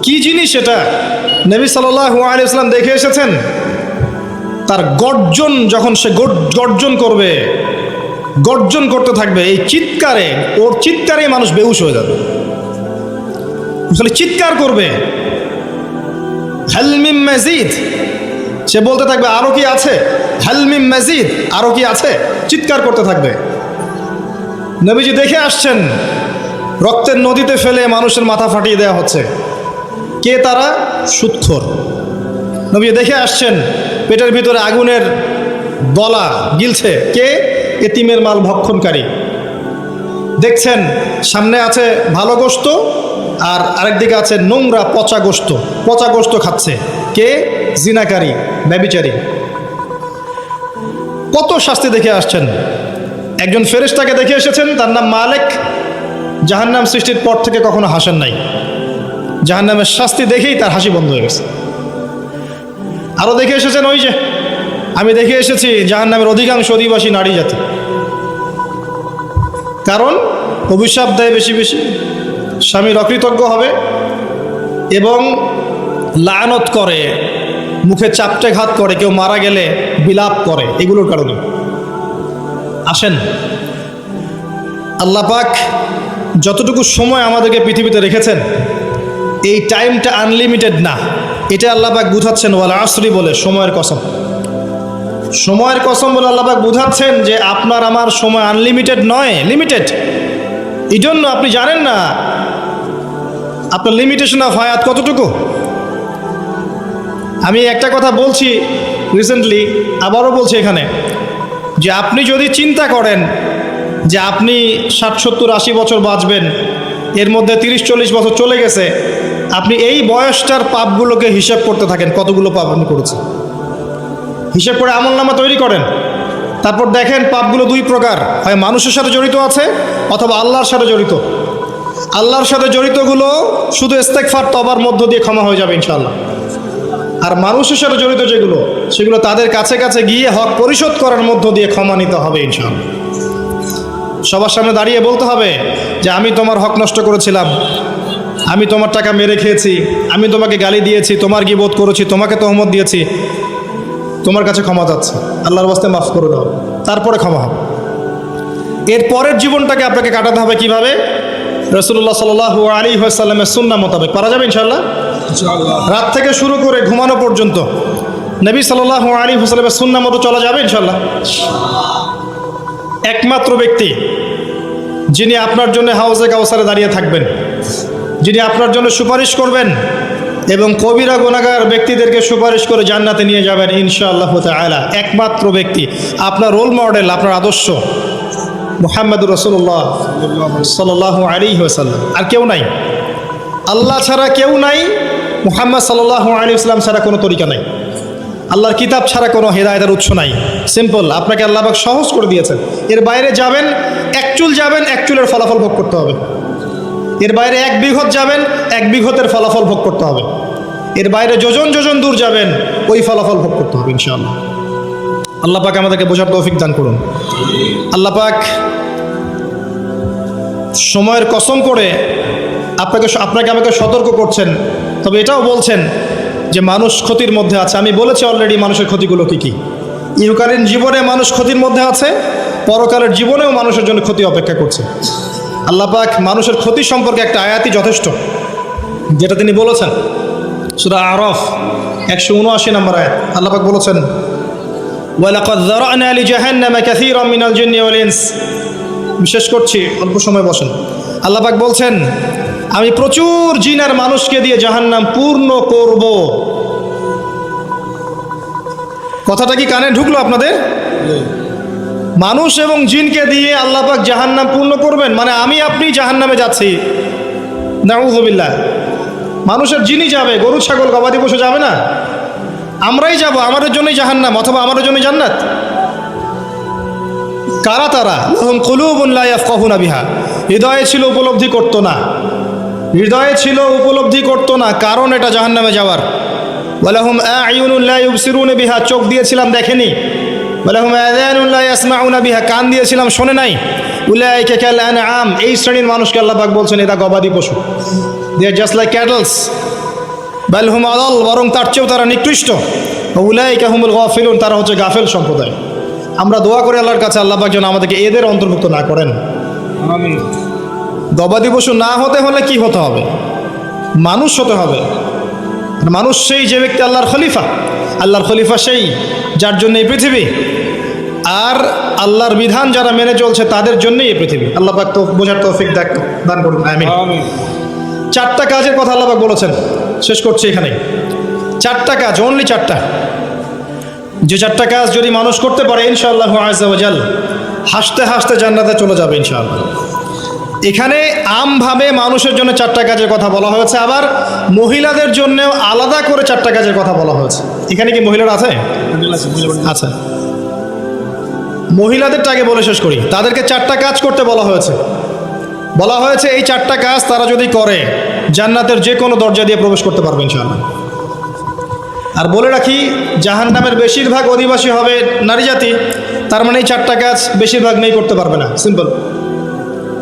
কি জিনিস এটা? নবী সাল্লাল্লাহু আলাইহি ওয়াসাল্লাম দেখে এসেছেন। তার গর্জন, যখন সে গর্জন করবে, গর্জন করতে থাকবে, এই চিৎকারে, ওর চিৎকারে মানুষ বেহুশ হয়ে যাবে। চিৎকার করবে, হাল মিন মাজিদ, সে বলতে থাকবে আরো কি আছে, হাল মিন মাজিদ, আরো কি আছে, চিৎকার করতে থাকবে। নবীজি দেখে আসছেন, রক্তের নদীতে ফেলে মানুষের মাথা ফাটিয়ে দেওয়া হচ্ছে। কে তারা? সুদখোর। নবীজি দেখে আসছেন, পেটের ভিতরে আগুনের দলা গিলছে। কে? এতিমের মাল ভক্ষণকারী। দেখছেন সামনে আছে ভালো গোশত, আর আরেকদিকে আছে নোংরা পচা গোশত খাচ্ছে। কে? জিনাকারী, ব্যভিচারী। কত শাস্তি দেখে আসছেন। একজন ফেরেশতাকে দেখে এসেছেন, তার নাম মালিক। জাহান্নাম সৃষ্টির পর থেকে কখনো হাসেন নাই, জাহান্নামের শাস্তি দেখেই তার হাসি বন্ধ হয়ে গেছে। আরও দেখে এসেছেন, ওই যে আমি দেখে এসেছি জাহান্নামের অধিকাংশ অধিবাসী নারী জাতি। কারণ অভিশাপ দেয় বেশি বেশি, স্বামীর অকৃতজ্ঞ হবে এবং লানত করে, মুখে চাপটে ঘাত করে, কেউ মারা গেলে বিলাপ করে, এগুলোর কারণে। আসেন, আল্লাহ পাক যতটুকু সময় আমাদেরকে পৃথিবীতে রেখেছেন, এই টাইমটা আনলিমিটেড না, এটা আল্লাহ পাক বুঝাচ্ছেন। ওয়াল আসরি বলে, সময়ের কসম, সময়ের কসম বলে আল্লাহ পাক বুঝাচ্ছেন যে আপনার আমার সময় আনলিমিটেড নয়, লিমিটেড। এই জন্য আপনি জানেন না আপনার লিমিটেশন অফ হায়াত কতটুকু। আমি একটা কথা বলছি রিসেন্টলি, আবারও বলছি এখানে, যে আপনি যদি চিন্তা করেন যে আপনি 60, 70, 80 বছর বাঁচবেন, এর মধ্যে 30-40 বছর চলে গেছে, আপনি এই বয়সটার পাপগুলোকে হিসাব করতে থাকেন, কতগুলো পাপ আপনি করেছেন। হিসাব করে আমলনামা তৈরি করেন, তারপর দেখেন পাপগুলো দুই প্রকার, হয় মানুষের সাথে জড়িত আছে অথবা আল্লাহর সাথে জড়িত। আল্লাহর সাথে জড়িতগুলো শুধু ইস্তেগফার তওবার মধ্য দিয়ে ক্ষমা হয়ে যাবে ইনশাআল্লাহ। আর মানুষের সাথে জড়িত যেগুলো, সেগুলো তাদের কাছে কাছে গিয়ে হক পরিশোধ করার মধ্য দিয়ে ক্ষমা নিতে হবে ইনশাআল্লাহ। সবার সামনে দাঁড়িয়ে বলতে হবে যে আমি তোমার হক নষ্ট করেছিলাম, আমি তোমার টাকা মেরে খেয়েছি, আমি তোমাকে গালি দিয়েছি, তোমার গীবত করেছি, তোমাকে তহমত দিয়েছি, তোমার কাছে ক্ষমা চাচ্ছি, আল্লাহর ওয়াস্তে মাফ করে দাও, তারপরে ক্ষমা হবে। এর পরের জীবনটাকে আপনাকে কাটাতে হবে কিভাবে? রাসূলুল্লাহ সাল্লাল্লাহু আলাইহি ওয়াসাল্লামের সুন্নাহ মোতাবেক। পারা যাবে ইনশাআল্লাহ? রাত থেকে শুরু করে ঘুমানো পর্যন্ত নবী সাল্লাল্লাহু আলাইহি ওয়াসাল্লামের সুন্নাহ মতো চলা যাবে ইনশাআল্লাহ। একমাত্র ব্যক্তি যিনি আপনার জন্য হাউজে কাউসারে দাঁড়িয়ে থাকবেন, যিনি আপনার জন্য সুপারিশ করবেন এবং কবিরা গুনাহগার ব্যক্তিদেরকে সুপারিশ করে জান্নাতে নিয়ে যাবেন ইনশাআল্লাহ তাআলা, একমাত্র ব্যক্তি, আপনার রোল মডেল, আপনার আদর্শ মুহাম্মদুর রাসূলুল্লাহ সাল্লাল্লাহু আলাইহি ওয়াসাল্লাম। আর কেউ নাই, আল্লাহ ছাড়া কেউ নাই, মুহাম্মদ সাল্লাল্লাহু আলাইহি ওয়াসাল্লাম ছাড়া কোনো তরিকা নাই, আল্লাহর কিতাব ছাড়া কোনো হেদায়েতের উৎস নাই। সিম্পল, আপনাকে আল্লাহ পাক সহজ করে দিয়েছেন। এর বাইরে যাবেন, এক চুল যাবেন, এক চুলের ফলাফল ভোগ করতে হবে। এর বাইরে 1 বিঘত যাবেন, 1 বিঘতের ফলাফল ভোগ করতে হবে। এর বাইরে যোজন যোজন দূর যাবেন, ওই ফলাফল ভোগ করতে হবে ইনশাআল্লাহ। আল্লাহ পাক আমাদেরকে বোঝার তৌফিক দান করুন। আল্লাহ পাক সময়ের কসম করে আপনাকে আমাকে সতর্ক করছেন, তবে এটাও বলছেন যে মানুষ ক্ষতির মধ্যে আছে। আমি বলেছি অলরেডি মানুষের ক্ষতিগুলো কী কী। ইহকালীন জীবনে মানুষ ক্ষতির মধ্যে আছে, পরকালের জীবনেও মানুষের জন্য ক্ষতি অপেক্ষা করছে। আল্লাহ পাক মানুষের ক্ষতি সম্পর্কে একটা আয়াতই যথেষ্ট, যেটা তিনি বলেছেন সূরা আরাফ 179 নম্বর আয়াত। আল্লাহ পাক বলেছেন, ওয়ালাকাদ যারানা লিজাহান্নামা কাসীরাম মিনাল জিন্নি ওয়াল ইনস। বিশেষ করছি, অল্প সময় বসেন। আল্লাহ পাক বলছেন, আমি প্রচুর জিন আর মানুষকে দিয়ে জাহান্নাম পূর্ণ করব। কথাটা কি কানে ঢুকলো আপনাদের? মানুষ এবং জিনকে দিয়ে আল্লাহ পাক জাহান্নাম পূর্ণ করবেন, মানে আমি আপনি জাহান্নামে যাচ্ছি, নাউযুবিল্লাহ। মানুষের জিনই যাবে, গরু ছাগল গবাদি পশু যাবে না, আমরাই যাব, আমাদের জন্যই জাহান্নাম অথবা আমাদের জন্যই জান্নাত। কারা তারা? লাহুম কুলুবুন লা ইয়াফকাহুনা বিহা। হৃদয়ে ছিল, উপলব্ধি করতো না। হৃদয়ে ছিল, উপলব্ধি করতো না, কারণ এটা জাহান্নামে যাওয়ার। ওয়ালাহুম আ'য়ুনুন লা ইউবসিরুনা বিহা। চোখ দিয়েছিলাম, দেখেনি। ওয়ালাহুম আযানুন লা ইয়াসমাউনা বিহা। কান দিয়েছিলাম, শোনে নাই। উলাইকা কাল আনআম। এই শ্রেণীর মানুষকে আল্লাহ পাক বলছেন এরা গবাদি পশু। দে আর জাস্ট লাইক ক্যাটলস। বাল হুম আদাল। বরং তার চেয়েও তারা নিকৃষ্ট। উলাইকা হুমুল গাফিলুন। তারা হচ্ছে গাফেল সম্প্রদায়। আমরা দোয়া করি আল্লাহর কাছে, আল্লাহ পাক যেন আমাদেরকে এদের অন্তর্ভুক্ত না করেন। আমিন। গবাদি পশু না হতে হলে কি হতে হবে? মানুষ হতে হবে। মানুষ সেই যে ব্যক্তি আল্লাহর খলিফা। আল্লাহর খলিফা সেই যার জন্য এই পৃথিবী, আর আল্লাহর বিধান যারা মেনে চলছে তাদের জন্যই এই পৃথিবী। আল্লাহ পাক তো বোঝার তৌফিক দান করুন, আমিন। 4টা কাজের কথা আল্লাহ পাক বলেছেন, শেষ করছি এখানে। 4টা কাজ, অনলি 4টা, যে 4টা কাজ যদি মানুষ করতে পারে ইনশাআল্লাহু আযজা ওয়া জাল হাসতে হাসতে জান্নাতে চলে যাবে ইনশাআল্লাহ। এখানে আমভাবে মানুষের জন্য 4টা কাজের কথা বলা হয়েছে, আবার মহিলাদের জন্যও আলাদা করে 4টা কাজের কথা বলা হয়েছে। এখানে কি মহিলারা আছে? আচ্ছা, মহিলাদেরটা আগে বলে শেষ করি। তাদেরকে 4টা কাজ করতে বলা হয়েছে। এই 4টা কাজ তারা যদি করে জান্নাতের যে কোনো দরজা দিয়ে প্রবেশ করতে পারবে ইনশাআল্লাহ। আর বলে রাখি, জাহান্নামের বেশিরভাগ অধিবাসী হবে নারী জাতি। তার মানে এই 4টা কাজ বেশিরভাগ মেয়ে করতে পারবে না। সিম্পল।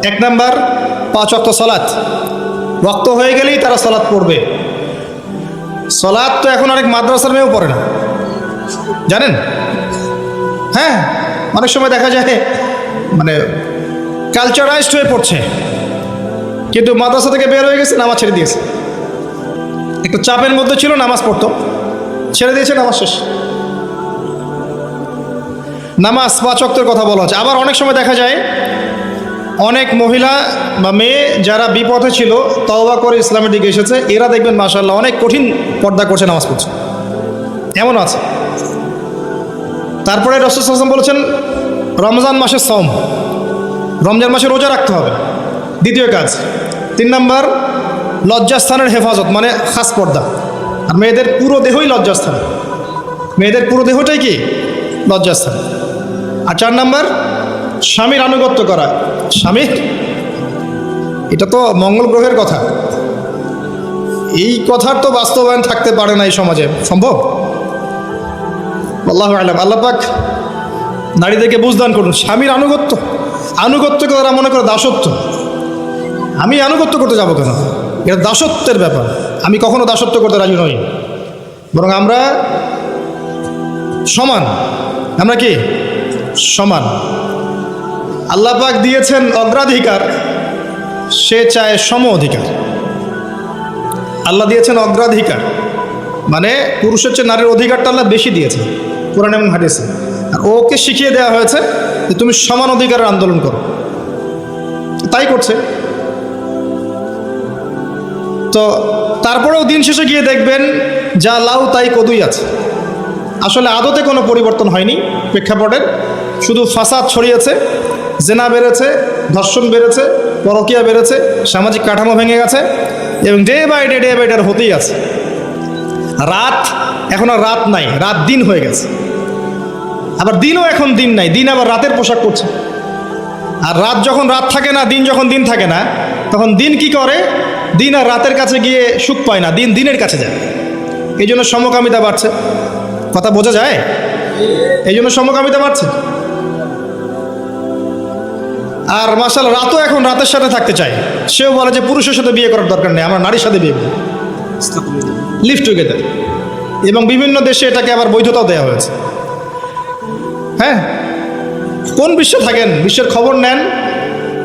1 নাম্বার, 5 ওয়াক্ত সালাত। ওয়াক্ত হয়ে গেলেই তারা সালাত পড়বে। সালাত তো এখন অনেক মাদ্রাসার মেয়েও পড়ে না, জানেন? হ্যাঁ, অনেক সময় দেখা যায় মানে কালচারাইজড হয়ে পড়ছে, কিন্তু মাদ্রাসা থেকে বের হয়ে গেছে, নামাজ ছেড়ে দিয়েছে। একটু চাপের মধ্যে ছিল, নামাজ পড়তো, ছেড়ে দিয়েছে, নামাজ শেষ। নামাজ 5 ওয়াক্তের কথা বলা হচ্ছে। আবার অনেক সময় দেখা যায় অনেক মহিলা বা মেয়ে যারা বিপথে ছিল, তওবা করে ইসলামের দিকে এসেছে, এরা দেখবেন মাশাআল্লাহ অনেক কঠিন পর্দা করছে, নামাজ পড়ছে, এমন আছে। তারপরে রাসূল সাল্লাল্লাহু আলাইহি ওয়াসাল্লাম বলেছেন রমজান মাসের সওম, রমজান মাসে রোজা রাখতে হবে। 2য় কাজ। 3 নাম্বার, লজ্জাস্থানের হেফাজত, মানে খাস পর্দা। আর মেয়েদের পুরো দেহই লজ্জাস্থান, মেয়েদের পুরো দেহটাই কি লজ্জাস্থান। আর 4 নাম্বার, স্বামীর আনুগত্য করা। স্বামীর, এটা তো মঙ্গল গ্রহের কথা, এই কথার তো বাস্তবায়ন থাকতে পারে না এই সমাজে, সম্ভব? আল্লাহু আ'লাম। আল্লাহ পাক নারীদেরকে বুঝদান করুন। স্বামীর আনুগত্যকে তারা মনে করে দাসত্ব। আমি আনুগত্য করতে যাবো কেন? এটা দাসত্বের ব্যাপার। আমি কখনো দাসত্ব করতে রাজি নই, বরং আমরা সমান। আমরা কি সমান? আল্লাহ পাক দিয়েছেন অগ্রাধিকার, সে চায় সম অধিকার। আল্লাহ দিয়েছেন অগ্রাধিকার, মানে পুরুষের চেয়ে নারীর অধিকারটা আল্লাহ বেশি দিয়েছে কোরআন এবং হাদিসে। আর ওকে শিখিয়ে দেওয়া হয়েছে যে তুমি সমান অধিকারের আন্দোলন করো, তাই করছে। তো তারপরেও দিন শেষে গিয়ে দেখবেন যা লাউ তাই কদুই আছে। আসলে আদতে কোনো পরিবর্তন হয়নি, প্রেক্ষাপটের শুধু ফাসাদ ছড়িয়েছে, জেনা বেড়েছে, ধর্ষণ বেড়েছে, পরকীয়া বেড়েছে, সামাজিক কাঠামো ভেঙে গেছে, এবং ডে বাই ডে হতেই আছে। রাত এখন আর রাত নাই, রাত দিন হয়ে গেছে। আবার দিনও এখন দিন নাই, দিন আবার রাতের পোশাক করছে। আর রাত যখন রাত থাকে না, দিন যখন দিন থাকে না, তখন দিন কি করে? দিন আর রাতের কাছে গিয়ে সুখ পায় না, দিন দিনের কাছে যায়। এই জন্য সমকামিতা বাড়ছে। কথা বোঝা যায়? এই জন্য সমকামিতা বাড়ছে। আর মাশাআল্লাহ রাতও এখন রাতের সাথে থাকতে চায়। সেও বলে যে পুরুষের সাথে বিয়ে করার দরকার নেই, আমরা নারীর সাথে বিয়ে করি, লিভ টুগেদার। এবং বিভিন্ন দেশে এটাকে আবার বৈধতাও দেওয়া হয়েছে। হ্যাঁ, কোন বিশ্বে থাকেন, বিশ্বের খবর নেন,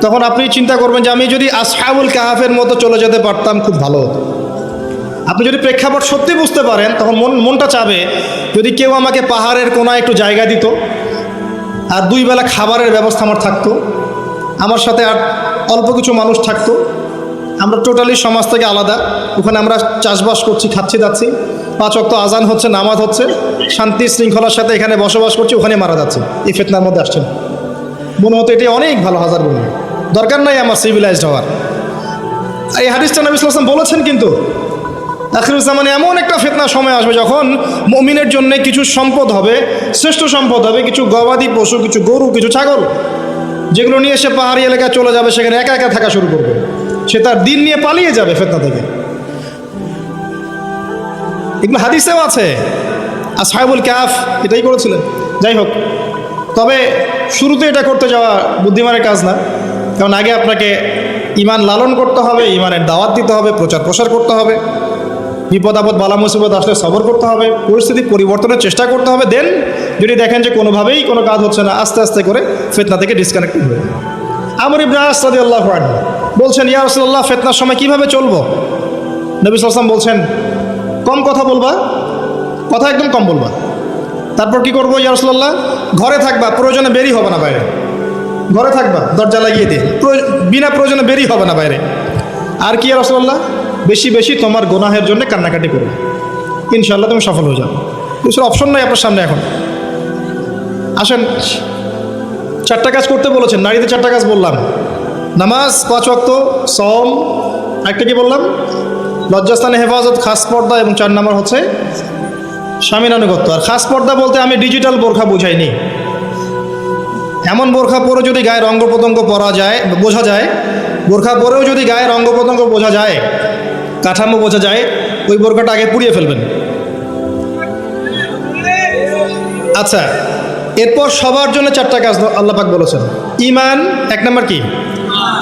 তখন আপনি চিন্তা করবেন যে আমি যদি আসহাবুল কাহাফের মতো চলে যেতে পারতাম খুব ভালো হতো। আপনি যদি প্রেক্ষাপট সত্যি বুঝতে পারেন, তখন মনটা চাবে যদি কেউ আমাকে পাহাড়ের কোনায় একটু জায়গা দিত, আর 2 বেলা খাবারের ব্যবস্থা আমার থাকতো, আমার সাথে আর অল্প কিছু মানুষ থাকতো, আমরা টোটালি সমাজ থেকে আলাদা, ওখানে আমরা চাষবাস করছি, খাচ্ছি যাচ্ছি, 5 ওয়াক্ত আজান হচ্ছে, নামাজ হচ্ছে, শান্তি শৃঙ্খলার সাথে এখানে বসবাস করছি, ওখানে মারা যাচ্ছে, এই ফিতনার মধ্যে আসছেন। মনে হতো এটি অনেক ভালো, হাজার গুণ দরকার নাই আমার সিভিলাইজড হওয়ার। এই হাদিসটা নবী সাল্লাল্লাহু আলাইহি ওয়াসাল্লাম বলেছেন। কিন্তু আখিরুজ্জামানে এমন একটা ফিতনা সময় আসবে যখন মুমিনের জন্য কিছু সম্পদ হবে, শ্রেষ্ঠ সম্পদ হবে, কিছু গবাদি পশু, কিছু গরু, কিছু ছাগল, যেগুলো নিয়ে সে পাহাড়ি এলাকায় চলে যাবে, সেখানে একা একা থাকা শুরু করবে, সে তার দিন নিয়ে পালিয়ে যাবে ফিতনা থেকে। এগুলো হাদিসেও আছে। আসহাবুল কাহফ এটাই করেছিলেন। যাই হোক, তবে শুরুতে এটা করতে যাওয়া বুদ্ধিমানের কাজ না, কারণ আগে আপনাকে ঈমান লালন করতে হবে, ঈমানের দাওয়াত দিতে হবে, প্রচার প্রসার করতে হবে, বিপদ আপদ বালা মুসিবত আসলে সবর করতে হবে, পরিস্থিতি পরিবর্তনের চেষ্টা করতে হবে। দেন যদি দেখেন যে কোনোভাবেই কোনো কাজ হচ্ছে না, আস্তে আস্তে করে ফিতনা থেকে ডিসকানেক্ট হবে। আমর ইবনে আস রাদিয়াল্লাহু আনহু বলছেন, ইয়া রাসূলুল্লাহ, ফিতনার সময় কিভাবে চলবো? নবী সাল্লাল্লাহু আলাইহি ওয়াসাল্লাম বলছেন, কম কথা বলবা, কথা একদম কম বলবা। তারপর কি করবো ইয়া রাসূলুল্লাহ? ঘরে থাকবা, প্রয়োজনে বেরি হবে না বাইরে। ঘরে থাকবা, দরজা লাগিয়ে দিয়ে, বিনা প্রয়োজনে বেরি হবে না বাইরে। আর কি ইয়া রাসূলুল্লাহ? বেশি বেশি তোমার গুনাহের জন্য কান্নাকাটি করবে, ইনশাআল্লাহ তুমি সফল হয়ে যাবে। কিছু অপশন নাই আপনার সামনে এখন। আসেন, 4টা কাজ করতে বলেছেন, নারীদের 4টা কাজ বললাম, নামাজ, 5 ওয়াক্ত, সওম, একটা কি বললাম, লজ্জাস্থানে হেফাজত, খাস পর্দা, এবং 4 নম্বর হচ্ছে স্বামীর আনুগত্য। আর খাস পর্দা বলতে আমি ডিজিটাল বোরখা বুঝাইনি। এমন বোরখা পরে যদি গায়ের অঙ্গ প্রত্যঙ্গ বোঝা যায়, বোরখা পরেও যদি গায়ের অঙ্গ প্রত্যঙ্গ বোঝা যায়, কাঠামো বোঝা যায়, ওই বোরখাটা আগে পুড়িয়ে ফেলবেন। আচ্ছা, এরপর সবার জন্য 4টা কাজ আল্লাহ পাক বলেছেন। ঈমান 1 নম্বর কি?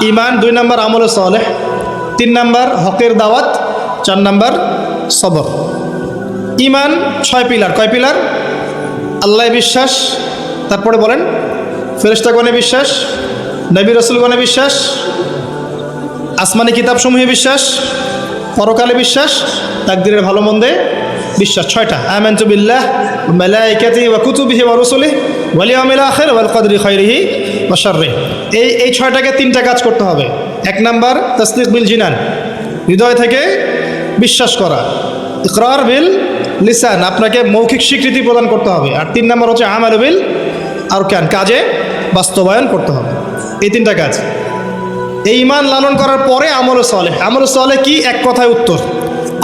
ঈমান। 2 নম্বর আমলে সালেহ। 3 নম্বর হকের দাওয়াত। 4 নম্বর সবর। ঈমান 6 পিলার। কয় পিলার? আল্লাহ বিশ্বাস, তারপরে বলেন ফেরেশতাগণে বিশ্বাস, নবী রাসূলগণে বিশ্বাস, আসমানি কিতাবসমূহে বিশ্বাস, পরকালে বিশ্বাস, তাকদীরের ভালো মন্দে বিশ্বাস। 6টা। আমানতু বিল্লাহ ওয়া মালাইকাতিহি ওয়া কুতুবিহি ওয়া রুসুলিহি ওয়াল ইয়াউমিল আখির ওয়াল কদরি খাইরিহি ওয়া শাররিহি। এই 6টাকে 3টা কাজ করতে হবে। 1 নাম্বার তাসদীক বিল জিনান, হৃদয় থেকে বিশ্বাস করা। ইকরার বিল লিসান, আপনাকে মৌখিক স্বীকৃতি প্রদান করতে হবে। আর 3 নাম্বার হচ্ছে আমাল বিল আরকান, কাজে বাস্তবায়ন করতে হবে। এই 3টা কাজ। এই ঈমান লালন করার পরে আমলে সালেহ। আমলে সালেহ কি? এক কথায় উত্তর,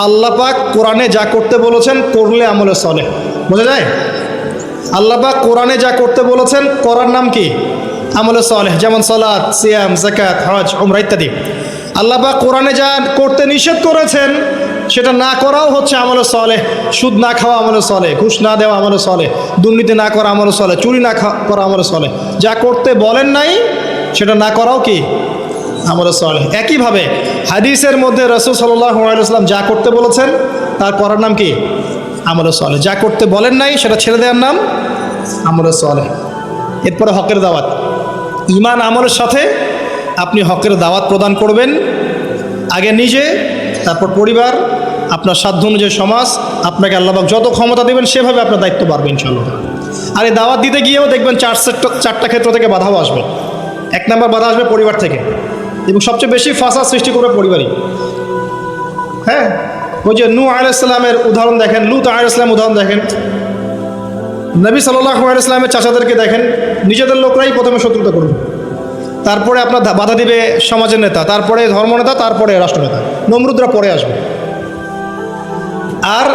আল্লাহ পাক কোরআনে যা করতে বলেছেন করলে আমলে সালেহ। বোঝা যায়? আল্লাহ পাক কোরআনে যা করতে বলেছেন করার নাম কি? আমলে সালেহ। যেমন সালাত, সিয়াম, যাকাত, হজ, উমরা ইত্যাদি। আল্লাহ পাক কোরআনে যা করতে নিষেধ করেছেন সেটা না করাও হচ্ছে আমলে সালেহ। সুদ না খাওয়া আমলে সালেহ, ঘুষ না দেওয়া আমলে সালেহ, দুর্নীতি না করা আমলে সালেহ, চুরি না করা আমলে সালেহ। যা করতে বলেন নাই সেটা না করাও কি? আমলে সালেহ। একইভাবে হাদিসের মধ্যে রাসূল সাল্লাল্লাহু আলাইহি ওয়াসাল্লাম যা করতে বলেছেন তার করার নাম কি? আমলে সালেহ। যা করতে বলেন নাই সেটা ছেড়ে দেওয়ার নাম আমলে সালেহ। এরপরে হকের দাওয়াত। ঈমান আমলের সাথে আপনি হকের দাওয়াত প্রদান করবেন, আগে নিজে, তারপর পরিবার, আপনার সাধ্য অনুযায়ী সমাজ। আপনাকে আল্লাহ পাক যত ক্ষমতা দেবেন সেভাবে আপনার দায়িত্ব বাড়বে ইনশাআল্লাহ। আর এই দাওয়াত দিতে গিয়েও দেখবেন 4টা ক্ষেত্র থেকে বাধাও আসবে। 1 নম্বর বাধা আসবে পরিবার থেকে, এবং সবচেয়ে বেশি ফাসাদ সৃষ্টি করবে পরিবারই। হ্যাঁ, ওই যে নূহ আলাইহিস সালামের উদাহরণ দেখেন, লূত আলাইহিস সালামের উদাহরণ দেখেন, নবী সাল্লাল্লাহু আলাইহি ওয়াসাল্লামের চাচাদেরকে দেখেন, নিজেদের লোকরাই প্রথমে শত্রুতা করবে, তারপরে আপনার বাধা দিবে সমাজের নেতা, তারপরে ধর্মনেতা, তারপরে রাষ্ট্রনেতা, নমরুদরা পরে আসবে। আর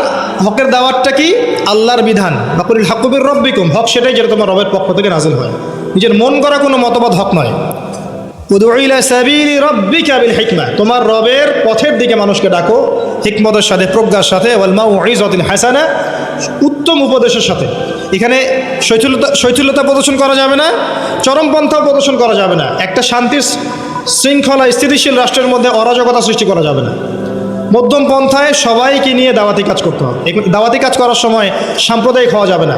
হকের দাওয়াতটা কি? আল্লাহর বিধান, বাকুল হাক্কু বির রব্বিকুম, হক সেটাই যেটা তোমার রবের পক্ষ থেকে নাজিল হয়। নিজের মন করা কোনো মতবাদ হক নয়। উদউ ইলা সাবিলি রাব্বিকা বিল হিকমা, তোমার রবের পথের দিকে মানুষকে ডাকো হিকমতের সাথে, প্রজ্ঞার সাথে, ওয়াল মাউইযাতিল হাসানা, উত্তম উপদেশের সাথে। এখানে শৈথিল্যতা প্রদর্শন করা যাবে না, চরমপন্থাও প্রদর্শন করা যাবে না। একটা শান্তির শৃঙ্খলা স্থিতিশীল রাষ্ট্রের মধ্যে অরাজকতা সৃষ্টি করা যাবে না। মধ্যম পন্থায় সবাইকে নিয়ে দাওয়াতি কাজ করতে হবে। দাওয়াতি কাজ করার সময় সাম্প্রদায়িক হওয়া যাবে না।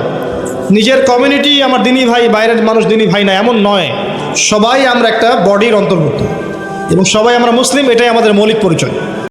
নিজের কমিউনিটি আমার দিনী ভাই, বাইরের মানুষ দিনী ভাই না, এমন নয়। সবাই আমরা একটা বডির অন্তর্ভুক্ত এবং সবাই আমরা মুসলিম, এটাই আমাদের মৌলিক পরিচয়।